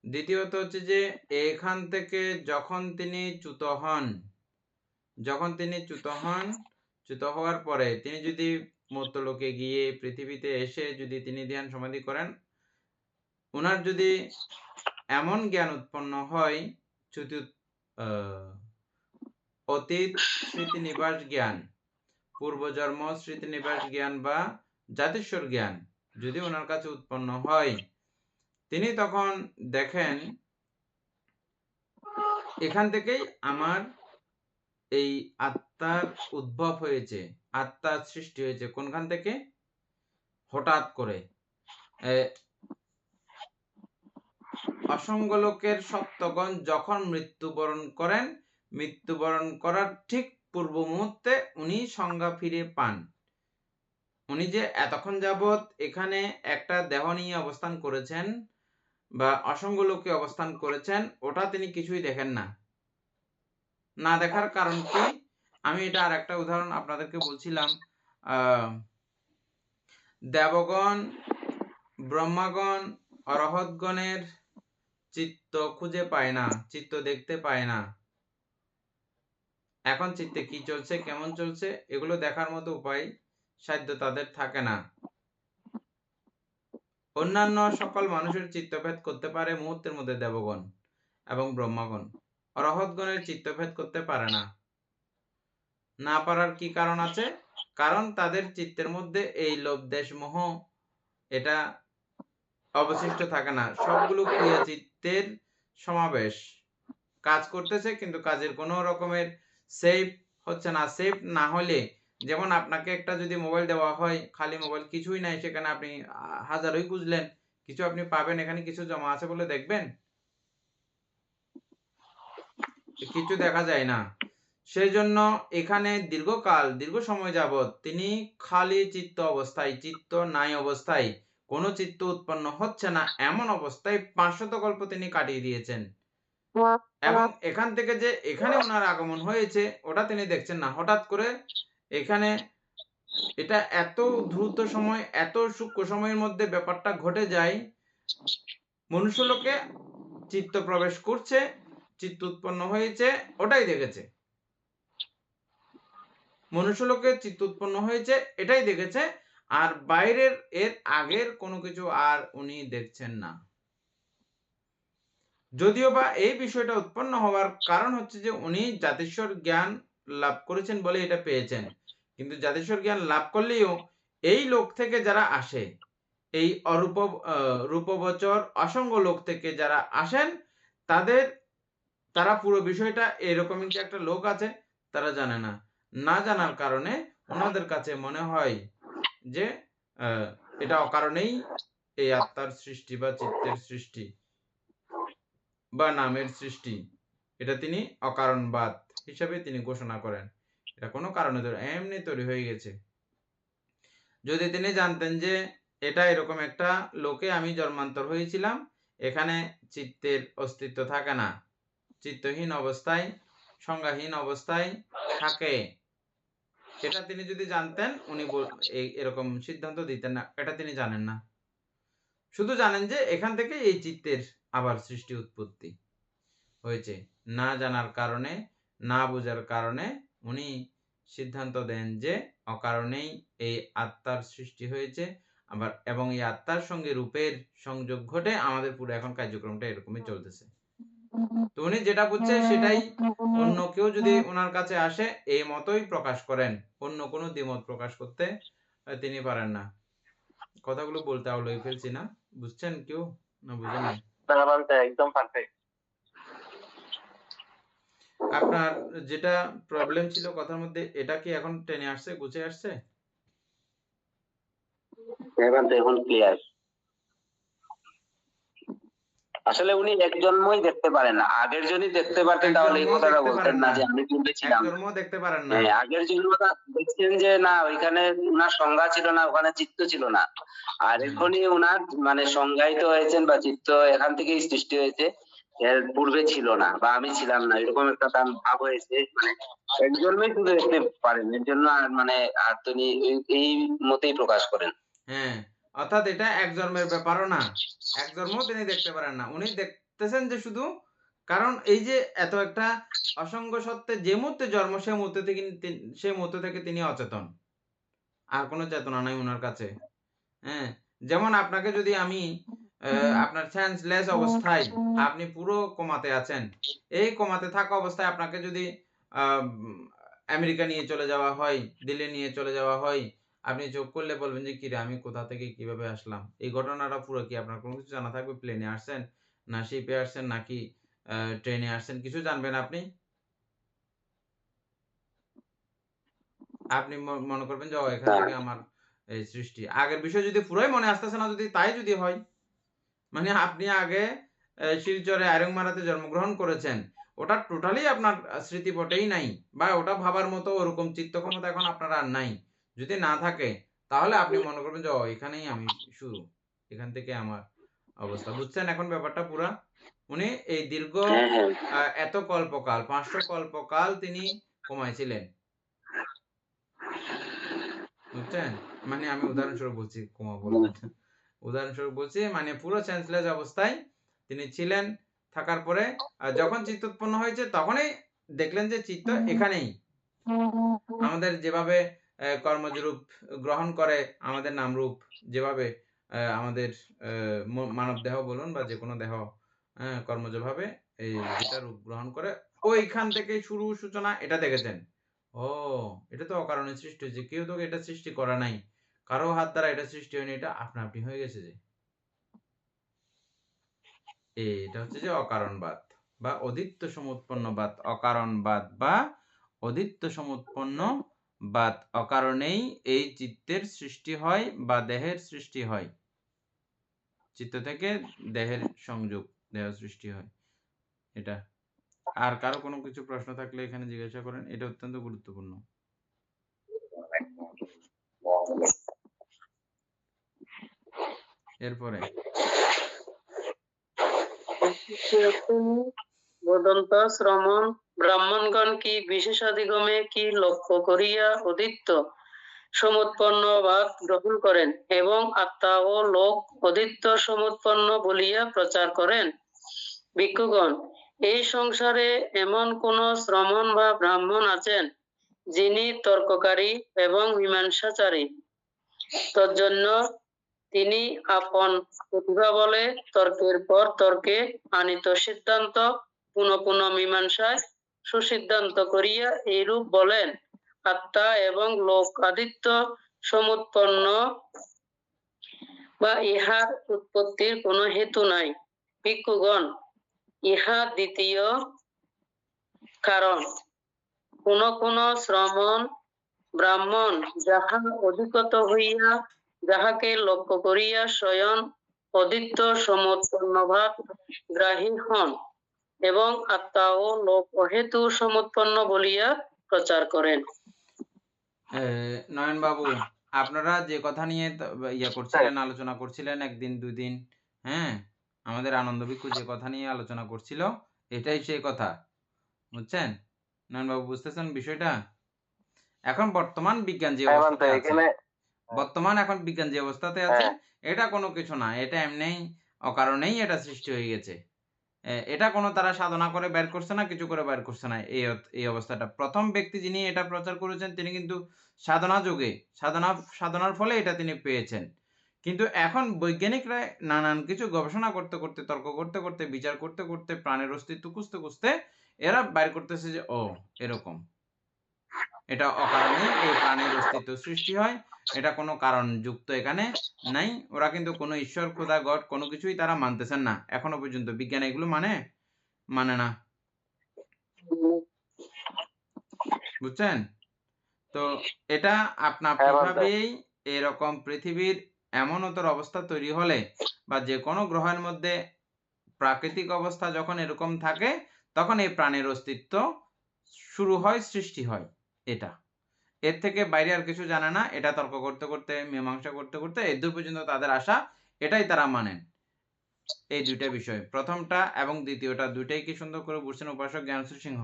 দ্বিতীয়ত হচ্ছে যে এখান থেকে যখন তিনি চ্যুত হন, চ্যুত হওয়ার পরে তিনি যদি মর্ত্যলোকে গিয়ে পৃথিবীতে এসে যদি তিনি ধ্যান সমাধি করেন, ওনার যদি এমন জ্ঞান উৎপন্ন হয় অতীত স্মৃতিনিবাস জ্ঞান, পূর্বজন্ম স্মৃতিনিবাস জ্ঞান বা জাতিস্বর জ্ঞান যদি ওনার কাছে উৎপন্ন হয়, তিনি তখন দেখেন এখান থেকেই আমার এই আত্মার উদ্ভব হয়েছে, আত্মার সৃষ্টি হয়েছে। কোনখান থেকে? হঠাৎ করে অসংখ্য লোকের সত্যগণ যখন মৃত্যুবরণ করেন, মৃত্যুবরণ করার ঠিক পূর্ব মুহূর্তে উনি সংজ্ঞা ফিরে পান। উনি যে এতক্ষণ যাবৎ এখানে একটা দেহ নিয়ে অবস্থান করেছেন বা অসংখ্য লোকে অবস্থান করেছেন, ওটা তিনি কিছুই দেখেন না। না দেখার কারণ কি? আমি এটা আর একটা উদাহরণ আপনাদেরকে বলছিলাম। দেবগণ, ব্রহ্মাগণ, অরহৎগণের চিত্ত খুঁজে পায় না, চিত্ত দেখতে পায় না। এখন চিত্তে কি চলছে, কেমন চলছে, এগুলো দেখার মতো উপায় সাধ্য তাদের থাকে না। অন্যান্য সকল মানুষের চিত্তভেদ করতে পারে মুহূর্তের মধ্যে দেবগণ এবং ব্রহ্মাগণ, অরহৎগণের চিত্তভেদ করতে পারে না। না পারার কি কারণ আছে? কারণ তাদের চিত্তের মধ্যে এই লোভ দেশ মোহ এটা অবশিষ্ট থাকে না। সবগুলো ক্রিয়া চিত্তের সমাবেশ, কাজ করতেছে কিন্তু কাজের কোনো রকমের সেভ হচ্ছে না। সেভ না হলে, যেমন আপনাকে একটা যদি মোবাইল দেওয়া হয়, খালি মোবাইল, কিছুই নাই সেখানে, আপনি হাজারই খুঁজলেন, কিছু আপনি পাবেন, এখানে কিছু জমা আছে বলে দেখবেন? কিছু দেখা যায় না। সেই জন্য এখানে দীর্ঘকাল, দীর্ঘ সময় যাবৎ তিনি খালি চিত্ত অবস্থায়, চিত্ত নাই অবস্থায়, কোনো চিত্ত উৎপন্ন হচ্ছে না এমন অবস্থায় 500 কল্প তিনি কাটিয়ে দিয়েছেন। এবং এখান থেকে যে এখানে ওনার আগমন হয়েছে ওটা তিনি দেখছেন না। হঠাৎ করে এখানে এটা এত দ্রুত সময়, এত সূক্ষ্ম সময়ের মধ্যে ব্যাপারটা ঘটে যায়, মনুষ্যলোকে চিত্ত প্রবেশ করছে, চিত্ত উৎপন্ন হয়েছে, ওটাই দেখেছে। মনুষ্যলোকে চিত্ত উৎপন্ন হয়েছে এটাই দেখেছে, আর বাইরের এর আগের কোনো কিছু আর উনি দেখছেন না। যদিও বা এই বিষয়টা উৎপন্ন হওয়ার কারণ হচ্ছে যে উনি জাতিস্বর জ্ঞান লাভ করেছেন বলে এটা পেয়েছেন, কিন্তু জাতিস্বর জ্ঞান লাভ করলেও এই লোক থেকে যারা আসে, এই রূপবচর অসংখ্য লোক থেকে যারা আসেন, তারা পুরো বিষয়টা এরকমই যে একটা লোক আছে তারা জানে না। না জানার কারণে ওনাদের কাছে মনে হয় যে এটা অকারণেই এই আত্মার সৃষ্টি বা চিত্তের সৃষ্টি বা নামের সৃষ্টি, এটা তিনি অকারণবাদ হিসাবে তিনি ঘোষণা করেন। এটা কোনো কারণে এমনি তৈরি হয়ে গেছে। যদি তিনি জানতেন যে এটা এরকম একটা লোকে আমি জন্মান্তর হয়েছিলাম, এখানে চিত্তের অস্তিত্ব থাকে না, চিত্তহীন অবস্থায়, সংজ্ঞাহীন অবস্থায় থাকে, এটা তিনি যদি জানতেন উনি এরকম সিদ্ধান্ত দিতেন না। এটা তিনি জানেন না, শুধু জানেন যে এখান থেকে এই চিত্তের আবার সৃষ্টি উৎপত্তি হয়েছে। না জানার কারণে, না বোঝার কারণে উনি সিদ্ধান্ত দেন যে অকারণেই এই আত্মার সৃষ্টি হয়েছে, আবার এবং এই আত্মার সঙ্গে রূপের সংযোগ ঘটে আমাদের পুরো এখন কার্যক্রমটা এরকমই চলতেছে। তো উনি যেটা বুঝছে সেটাই অন্য কেউ যদি ওনার কাছে আসে এই মতই প্রকাশ করেন, অন্য কোনো দ্বিমত প্রকাশ করতে তিনি পারেন না। কথাগুলো বলতে আউলাই ফেলছি না, বুঝছেন কেউ না বুঝেন নাই? একদম পারফেক্ট। আপনার যেটা প্রবলেম ছিল কথার মধ্যে, এটা কি এখন টেনে আসছে, গুছে আসছে? এখন ক্লিয়ার। আসলে উনি এক জন্মই দেখতে পারেন না, আগের জন্যই দেখতে পারতেন তাহলে এই কথাটা বলতেন না যে আমি ভুলেছিলাম। এক জন্ম দেখতে পারেন না। আগের জন্মটা দেখছেন যে না ওইখানে উনার সংজ্ঞা ছিল না, ওখানে চিত্ত ছিল না, আর এখনই উনার মানে সংজ্ঞায়িত হয়েছেন বা চিত্ত এখান থেকেই সৃষ্টি হয়েছে, এর পূর্বে ছিল না বা আমি ছিলাম না, এরকম একটা তার ভাব হয়েছে। মানে এক জন্মই শুধু দেখতে পারেন, এর জন্য আর মানে আর তিনি এই মতেই প্রকাশ করেন। হ্যাঁ, অর্থাৎ এটা এক জন্মের ব্যাপারও না, এক জন্ম তিনি দেখতে পারেন না, উনি বুঝতেছেন যে শুধু কারণ এই যে এত একটা অসঙ্গ সত্ত্বে যে মুহূর্তে জন্ম সেই মুহূর্ত থেকে তিনি অচেতন, আর কোনো চেতনা নাই ওনার কাছে। হ্যাঁ, যেমন আপনাকে যদি আমি আপনার সেন্সলেস অবস্থায় আপনি পুরো কোমাতে আছেন, এই কোমাতে থাকা অবস্থায় আপনাকে যদি আমেরিকা নিয়ে চলে যাওয়া হয়, দিল্লি নিয়ে চলে যাওয়া হয়, আপনি চোখ করলে বলবেন যে কিরে আমি কোথা থেকে কিভাবে আসলাম। এই ঘটনাটা পুরো কি আপনার কোনো কিছু জানা থাকবে? প্লেনে আসছেন না শিপে আসছেন নাকি ট্রেনে আসছেন, কিছু জানবেন আপনি? আপনি মনে করবেন যে এখান থেকে আমার এই সৃষ্টি। আগের বিষয় যদি পুরোই মনে আসতেছে না, যদি তাই যদি হয়, মানে আপনি আগে শিলচরে আয়রংমারাতে জন্মগ্রহণ করেছেন, ওটা টোটালি আপনার স্মৃতিপটেই নাই, বা ওটা ভাবার মতো ওরকম চিত্ত ক্ষমতা এখন আপনার আর নাই। যদি না থাকে তাহলে আপনি মনে করবেন যে এখানেই আমি শুরু, এখান থেকে আমার অবস্থা। বুঝছেন এখন ব্যাপারটা পুরা? উনি এই দীর্ঘ এত কল্পকাল 500 কল্পকাল তিনি কমাইছিলেন। বুঝছেন? মানে আমি উদাহরণস্বরূপ বলছি, ক্ষমা বলবেন। উদাহরণস্বরূপ বলছি, মানে পুরো সেন্সলেস অবস্থায় তিনি ছিলেন। থাকার পরে যখন চিত্ত উৎপন্ন হয়েছে তখনই দেখলেন যে চিত্ত এখানেই। আমাদের যেভাবে কর্মজ রূপ গ্রহণ করে, আমাদের নামরূপ যেভাবে আমাদের মানব দেহ বলুন বা যে কোনো দেহ কর্মজভাবে এই যেটা রূপ গ্রহণ করে, ওইখান থেকে শুরু সূচনা এটা দেখেছেন। ও, এটা তো অকারণে সৃষ্টি হয়েছে, কেউ তো এটা সৃষ্টি করা নাই, কারো হাত দ্বারা এটা সৃষ্টি হয়নি, এটা আপনা আপনি হয়ে গেছে। যে এটা হচ্ছে যে অকারণবাদ বা অদিত্য সমুৎপন্নবাদ। অকারণবাদ বা অদিত্য সমুৎপন্নবাদ। অকারণেই এই চিত্তের সৃষ্টি হয় বা দেহের সৃষ্টি হয়। চিত্ত থেকে দেহের সংযোগ, দেহ সৃষ্টি হয়। এটা আর কারো কোনো কিছু প্রশ্ন থাকলে এখানে জিজ্ঞাসা করেন, এটা অত্যন্ত গুরুত্বপূর্ণ। এরপরে বদন্ত শ্রমণ ব্রাহ্মণগণ কি বিশেষাধিগমে কি লক্ষ্য করিয়া অদিত্য সমুৎপন্ন ভাব গ্রহণ করেন এবং আত্মা ও লোক অদিত্য সমুৎপন্ন বলিয়া প্রচার করেন? ভিক্ষুগণ, এই সংসারে এমন কোন শ্রমণ বা ব্রাহ্মণ আছেন যিনি তর্ককারী এবং মীমাংসাচারী? তজ্জন্য তিনি আপন প্রতিভা বলে তর্কের পর তর্কে আনিত সিদ্ধান্ত পুনঃ পুনঃ মীমাংসায় সুসিদ্ধান্ত করিয়া এইরূপ বলেন, আত্মা এবং লোক আদিত্য সমুৎপন্ন বা ইহার উৎপত্তির কোনো হেতু নাই। ভিক্ষুগণ, ইহা দ্বিতীয় কারণ। কোন কোন শ্রমণ ব্রাহ্মণ যাহা অধিকত হইয়া যাহাকে লক্ষ্য করিয়া স্বয়ং অদিত্য সমুৎপন্ন ভাব গ্রাহী হন এবং আত্মা ও লোক অহেতু সমুৎপন্ন বলিয়া প্রচার করেন। নয়ন বাবু, আপনারা যে কথা নিয়ে করছিলেন, আলোচনা করছিলেন একদিন দুদিন, হ্যাঁ, আমাদের আনন্দ ভিক্ষু যে কথা নিয়ে আলোচনা করছিল, এটাই সেই কথা। বুঝছেন নয়ন বাবু? বুঝতেছেন বিষয়টা? এখন বর্তমান বিজ্ঞান যে অবস্থাতে আছে, এখন বিজ্ঞান যে অবস্থাতে আছে, এটা কোনো কিছু না, এটা এমনিই অকারণেই এটা সৃষ্টি হয়ে গেছে। এটা কোনো তারা সাধনা করে বের করছে না, কিছু করে বের করছে না। এই অবস্থাটা প্রথম ব্যক্তি যিনি এটা প্রচার করেছেন তিনি কিন্তু সাধনা যোগে সাধনার ফলে এটা তিনি পেয়েছেন। কিন্তু এখন বৈজ্ঞানিকরা নানান কিছু গবেষণা করতে করতে, তর্ক করতে করতে, বিচার করতে করতে, প্রাণের অস্তিত্ব খুঁজতে খুঁজতে এরা বাইর করতেছে যে এরকম, এটা অকারণেই এই প্রাণের অস্তিত্ব সৃষ্টি হয়, এটা কোনো কারণ যুক্ত এখানে নাই। ওরা কিন্তু কোনো ঈশ্বর, খোদা, গড কোনো কিছুই তারা মানতেছেন না এখনো পর্যন্ত। বিজ্ঞান এগুলো মানে না। বুঝছেন? তো এটা আপনাভাবেই এরকম পৃথিবীর এমনতর অবস্থা তৈরি হলে বা যে কোনো গ্রহের মধ্যে প্রাকৃতিক অবস্থা যখন এরকম থাকে, তখন এই প্রাণের অস্তিত্ব শুরু হয়, সৃষ্টি হয়। এটা এর থেকে বাইরে আর কিছু জানে না। এটা তর্ক করতে করতে, মীমাংসা করতে করতে এদূর পর্যন্ত তাদের আসা, এটাই তারা মানেন। এই দুইটা বিষয়, প্রথমটা এবং দ্বিতীয়টা, দুইটাই কি সুন্দর করে বুঝছেন উপাসক জ্ঞানশ্রী সিংহ?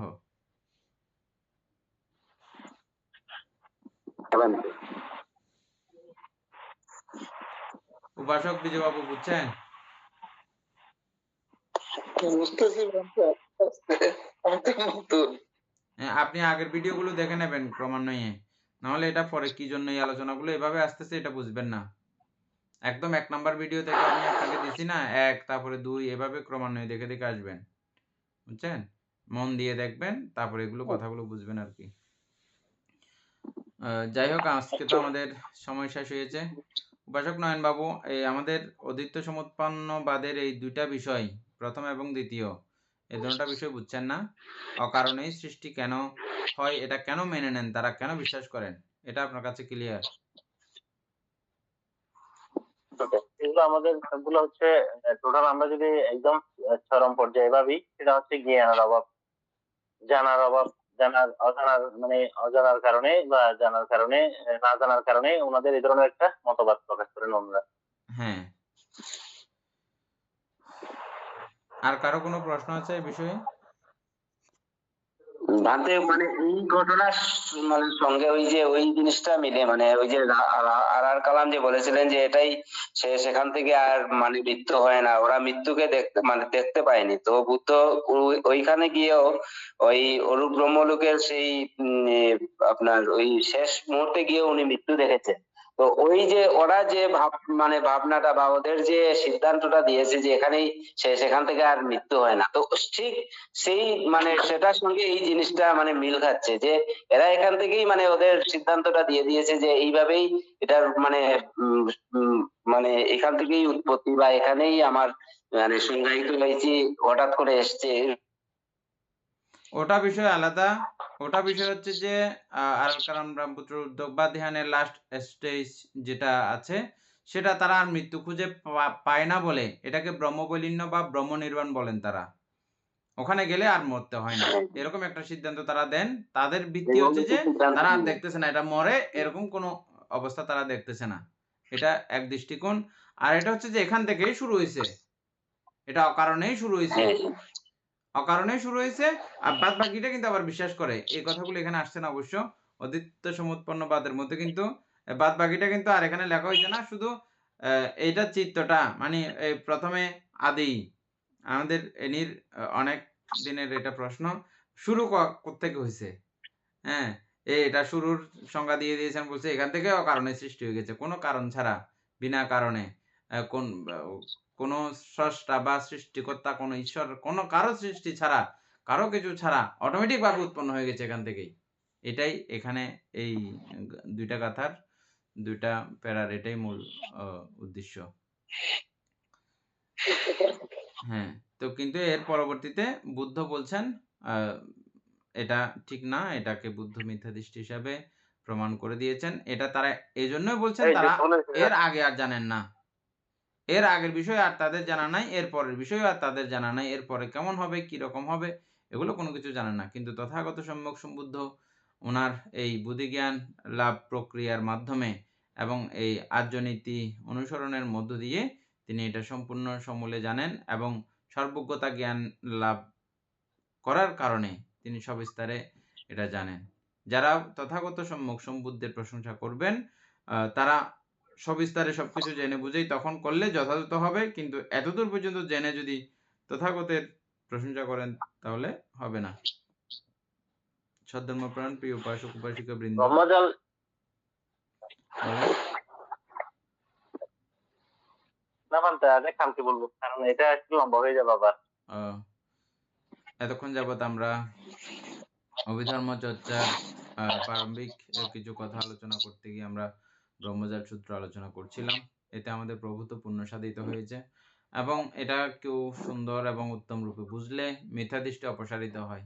উপাসক বিজয়বাবু বুঝছেন? বুঝতেছি বান্তে, আস্তে আস্তে। আমি তো নতুন। আপনি আগের ভিডিওগুলো দেখে নেবেন ক্রমান্বয়ে, নাহলে এটা পরে কি জন্য এই আলোচনাগুলো এভাবে আসতেছে এটা বুঝবেন না। একদম ১ নাম্বার ভিডিও থেকে আমি আপনাকে দিছি না ১ তারপরে ২ এভাবে ক্রমান্বয়ে দেখে, দেখে আসবেন। বুঝছেন? মন দিয়ে দেখবেন তারপরে এগুলো কথাগুলো বুঝবেন আরকি। যাই হোক আজকে তো আমাদের সময় শেষ হয়েছে। উপাসক নয়ন বাবু এই আমাদের অদ্বৈত সমুৎপন্নবাদের এই ২ টা বিষয় ১ম এবং ২য় এই ২ টা বিষয় বুঝছেন না? অকারণেই সৃষ্টি কেন হয় এটা কেন মেনে নেন তারা কেন বিশ্বাস করেন? এটা আপনার কাছে ক্লিয়ার? এগুলো আমাদের সবগুলো হচ্ছে টোটাল আমরা যদি একদম চরম পর্যায়ে ভাবি, সেটা হচ্ছে জ্ঞানের অভাব, জানার অভাব, অজানার কারণে বা জানার কারণে, না জানার কারণে ওনাদের এই ধরনের একটা মতবাদ প্রকাশ করেন ওনারা। হ্যাঁ। আর কারো কোনো প্রশ্ন আছে এই বিষয়ে? ভাতে মানে এই ঘটনার মানে সঙ্গে ওই যে ওই জিনিসটা মিলে মানে ওই যে আর কালাম যে বলেছিলেন যে এটাই সেখান থেকে আর মানে মৃত্যু হয় না, ওরা মৃত্যুকে দেখতে পায়নি, তো বুদ্ধ ওইখানে গিয়েও ওই অরূপ ব্রহ্মলোকের সেই আপনার ওই শেষ মুহূর্তে গিয়ে উনি মৃত্যু দেখেছেন। তো ওই যে ওরা যে ভাবনাটা বা ওদের যে সিদ্ধান্তটা দিয়েছে যে এখানেই সেখান থেকে আর মৃত্যু হয় না, তো ঠিক সেই সেটার সঙ্গে এই জিনিসটা মিল খাচ্ছে যে এরা এখান থেকেই ওদের সিদ্ধান্তটা দিয়ে দিয়েছে যে এইভাবেই এটার উম, উম, এখান থেকেই উৎপত্তি বা এখানেই আমার সংজ্ঞায়িত হয়েছি, হঠাৎ করে এসছে। ওটা বিষয় আলাদা। ওটা বিষয় হচ্ছে যে আল কালাম ব্রহ্মপুত্র উদ্যোগ বা ধ্যানের লাস্ট স্টেজ যেটা আছে সেটা তারা আর মৃত্যু খুঁজে পায় না বলে এটাকে ব্রহ্মবৈলীন্য বা ব্রহ্ম নির্বাণ বলেন তারা। ওখানে গেলে আর মরতে হয় না, এরকম একটা সিদ্ধান্ত তারা দেন। তাদের ভিত্তি হচ্ছে যে তারা আর দেখতেছে না এটা মরে, এরকম কোনো অবস্থা তারা দেখতেছে না। এটা এক দৃষ্টিকোণ। আর এটা হচ্ছে যে এখান থেকেই শুরু হয়েছে, এটা অকারণেই শুরু হয়েছে, অকারণেই শুরু হয়েছে। আর বাদ বাকিটা কিন্তু আবার বিশ্বাস করে, এই কথাগুলো এখানে আসছে না অবশ্য অদ্বৈত সমুৎপন্নবাদের মধ্যে, কিন্তু বাদ বাকিটা কিন্তু আর এখানে লেখা হয়েছে না। শুধু এইটা চিত্তটা এই প্রথমে আদি আমাদের এনির অনেক দিনের এটা প্রশ্ন, শুরু কোত্থেকে হয়েছে? হ্যাঁ, এটা শুরুর সংজ্ঞা দিয়ে দিয়েছেন, বলছে এখান থেকে অকারণে সৃষ্টি হয়ে গেছে, কোনো কারণ ছাড়া, বিনা কারণে। কোনো স্রষ্টা বা সৃষ্টিকর্তা, কোনো ঈশ্বর, কোনো কারো সৃষ্টি ছাড়া, কারো কিছু ছাড়া অটোমেটিক ভাবে উৎপন্ন হয়ে গেছে এখান থেকেই। এটাই এখানে এই ২টা গাথার ২টা প্যারার এটাই মূল উদ্দেশ্য। হ্যাঁ, তো কিন্তু এর পরবর্তীতে বুদ্ধ বলছেন এটা ঠিক না, এটাকে বুদ্ধ মিথ্যা দৃষ্টি হিসাবে প্রমাণ করে দিয়েছেন। এটা তারা এজন্যই বলছেন এই যে তারা বলেছে, এর আগে আর জানেন না। এর আগের বিষয় আর তাদের জানা নাই, এর পরের বিষয় আর তাদের জানা নাই, এর পরে কেমন হবে, কি রকম হবে এগুলো কোনো কিছু জানেন না। কিন্তু তথাগত সম্যক সম্বুদ্ধ ওনার এই বুদ্ধিজ্ঞান লাভ প্রক্রিয়ার মাধ্যমে এবং এই আর্যনীতি অনুসরণের মধ্য দিয়ে তিনি এটা সম্পূর্ণ সমূলে জানেন এবং সর্বজ্ঞতা জ্ঞান লাভ করার কারণে তিনি সবিস্তারে এটা জানেন। যারা তথাগত সম্যক সম্বুদ্ধের প্রশংসা করবেন তারা সবিস্তারে সবকিছু জেনে বুঝেই তখন করলে যথাযথ হবে, কিন্তু এতদূর পর্যন্ত জেনে যদি তথাগতের প্রশংসা করেন তাহলে হবে না। সদ্ধর্মপ্রাণ প্রিয় উপাসক উপাসিকা বৃন্দ, ব্রহ্মজাল বলেন। না মানতে আগে কালকে বলবো, কারণ এটা একটু লম্বা হয়ে যাবে আবার। এতক্ষণ যাবত আমরা অভিধর্ম চর্চার প্রারম্ভিক কিছু কথা আলোচনা করতে গিয়ে আমরা ব্রহ্মজাল সূত্র আলোচনা করছিলাম। এতে আমাদের প্রভূত পুণ্য সাধিত হয়েছে এবং এটা কেউ সুন্দর এবং উত্তম রূপে বুঝলে মিথ্যা দৃষ্টি অপসারিত হয়।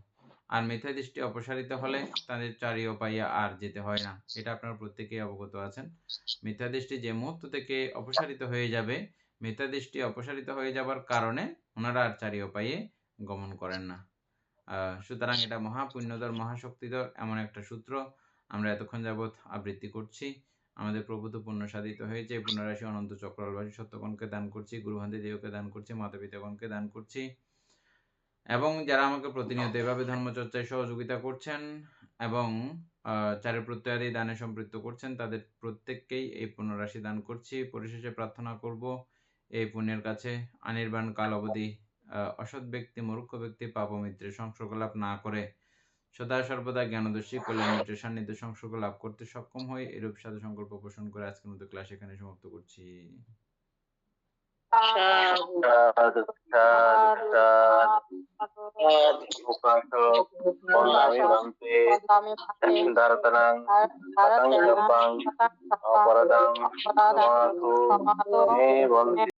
আর মিথ্যা দৃষ্টি অপসারিত হলে তাদের চারিও পাইয়া আর যেতে হয় না, এটা আপনারা প্রত্যেকেই অবগত আছেন। মিথ্যা দৃষ্টি যে মুহূর্ত থেকে অপসারিত হয়ে যাবে, মিথ্যা দৃষ্টি অপসারিত হয়ে যাবার কারণে ওনারা আর চারিও পাইয়ে গমন করেন না। সুতরাং এটা মহাপুণ্যধর মহাশক্তিধর এমন একটা সূত্র আমরা এতক্ষণ যাবৎ আবৃত্তি করছি। আমাদের প্রভূত পুণ্য সাধিত হয়েছে। পুণ্যরাশি অনন্ত চক্রবাসী সত্যগণকে দান করছি, গুরুভান্তি দেহকে দান করছি, মাতা পিতাগণকে দান করছি এবং যারা আমাকে প্রতিনিয়ত এভাবে ধর্মচর্চায় সহযোগিতা করছেন এবং চারের প্রত্যয়াদি দানে সম্পৃক্ত করছেন তাদের প্রত্যেককেই এই পুণ্যরাশি দান করছি। পরিশেষে প্রার্থনা করব এই পুণ্যের কাছে অনির্বাণ কাল অবধি অসৎ ব্যক্তি মূর্খ ব্যক্তি পাপমিত্রের সংসর্গ লাভ না করে সদা সর্বদা জ্ঞানদর্শী কল্যাণ মিত্রের সান্নিধ্য সংসর্গ লাভ করতে সক্ষম হয়। এরূপ সাধু সংকল্প পোষণ করে আজকের মতো ক্লাস এখানে সমাপ্ত করছি। সাধু সাধু সাধু উপাসক বন্দামি বন্তে দারতনাং পতঙ্গপাং অপরাধং সমাধু মে বন্তে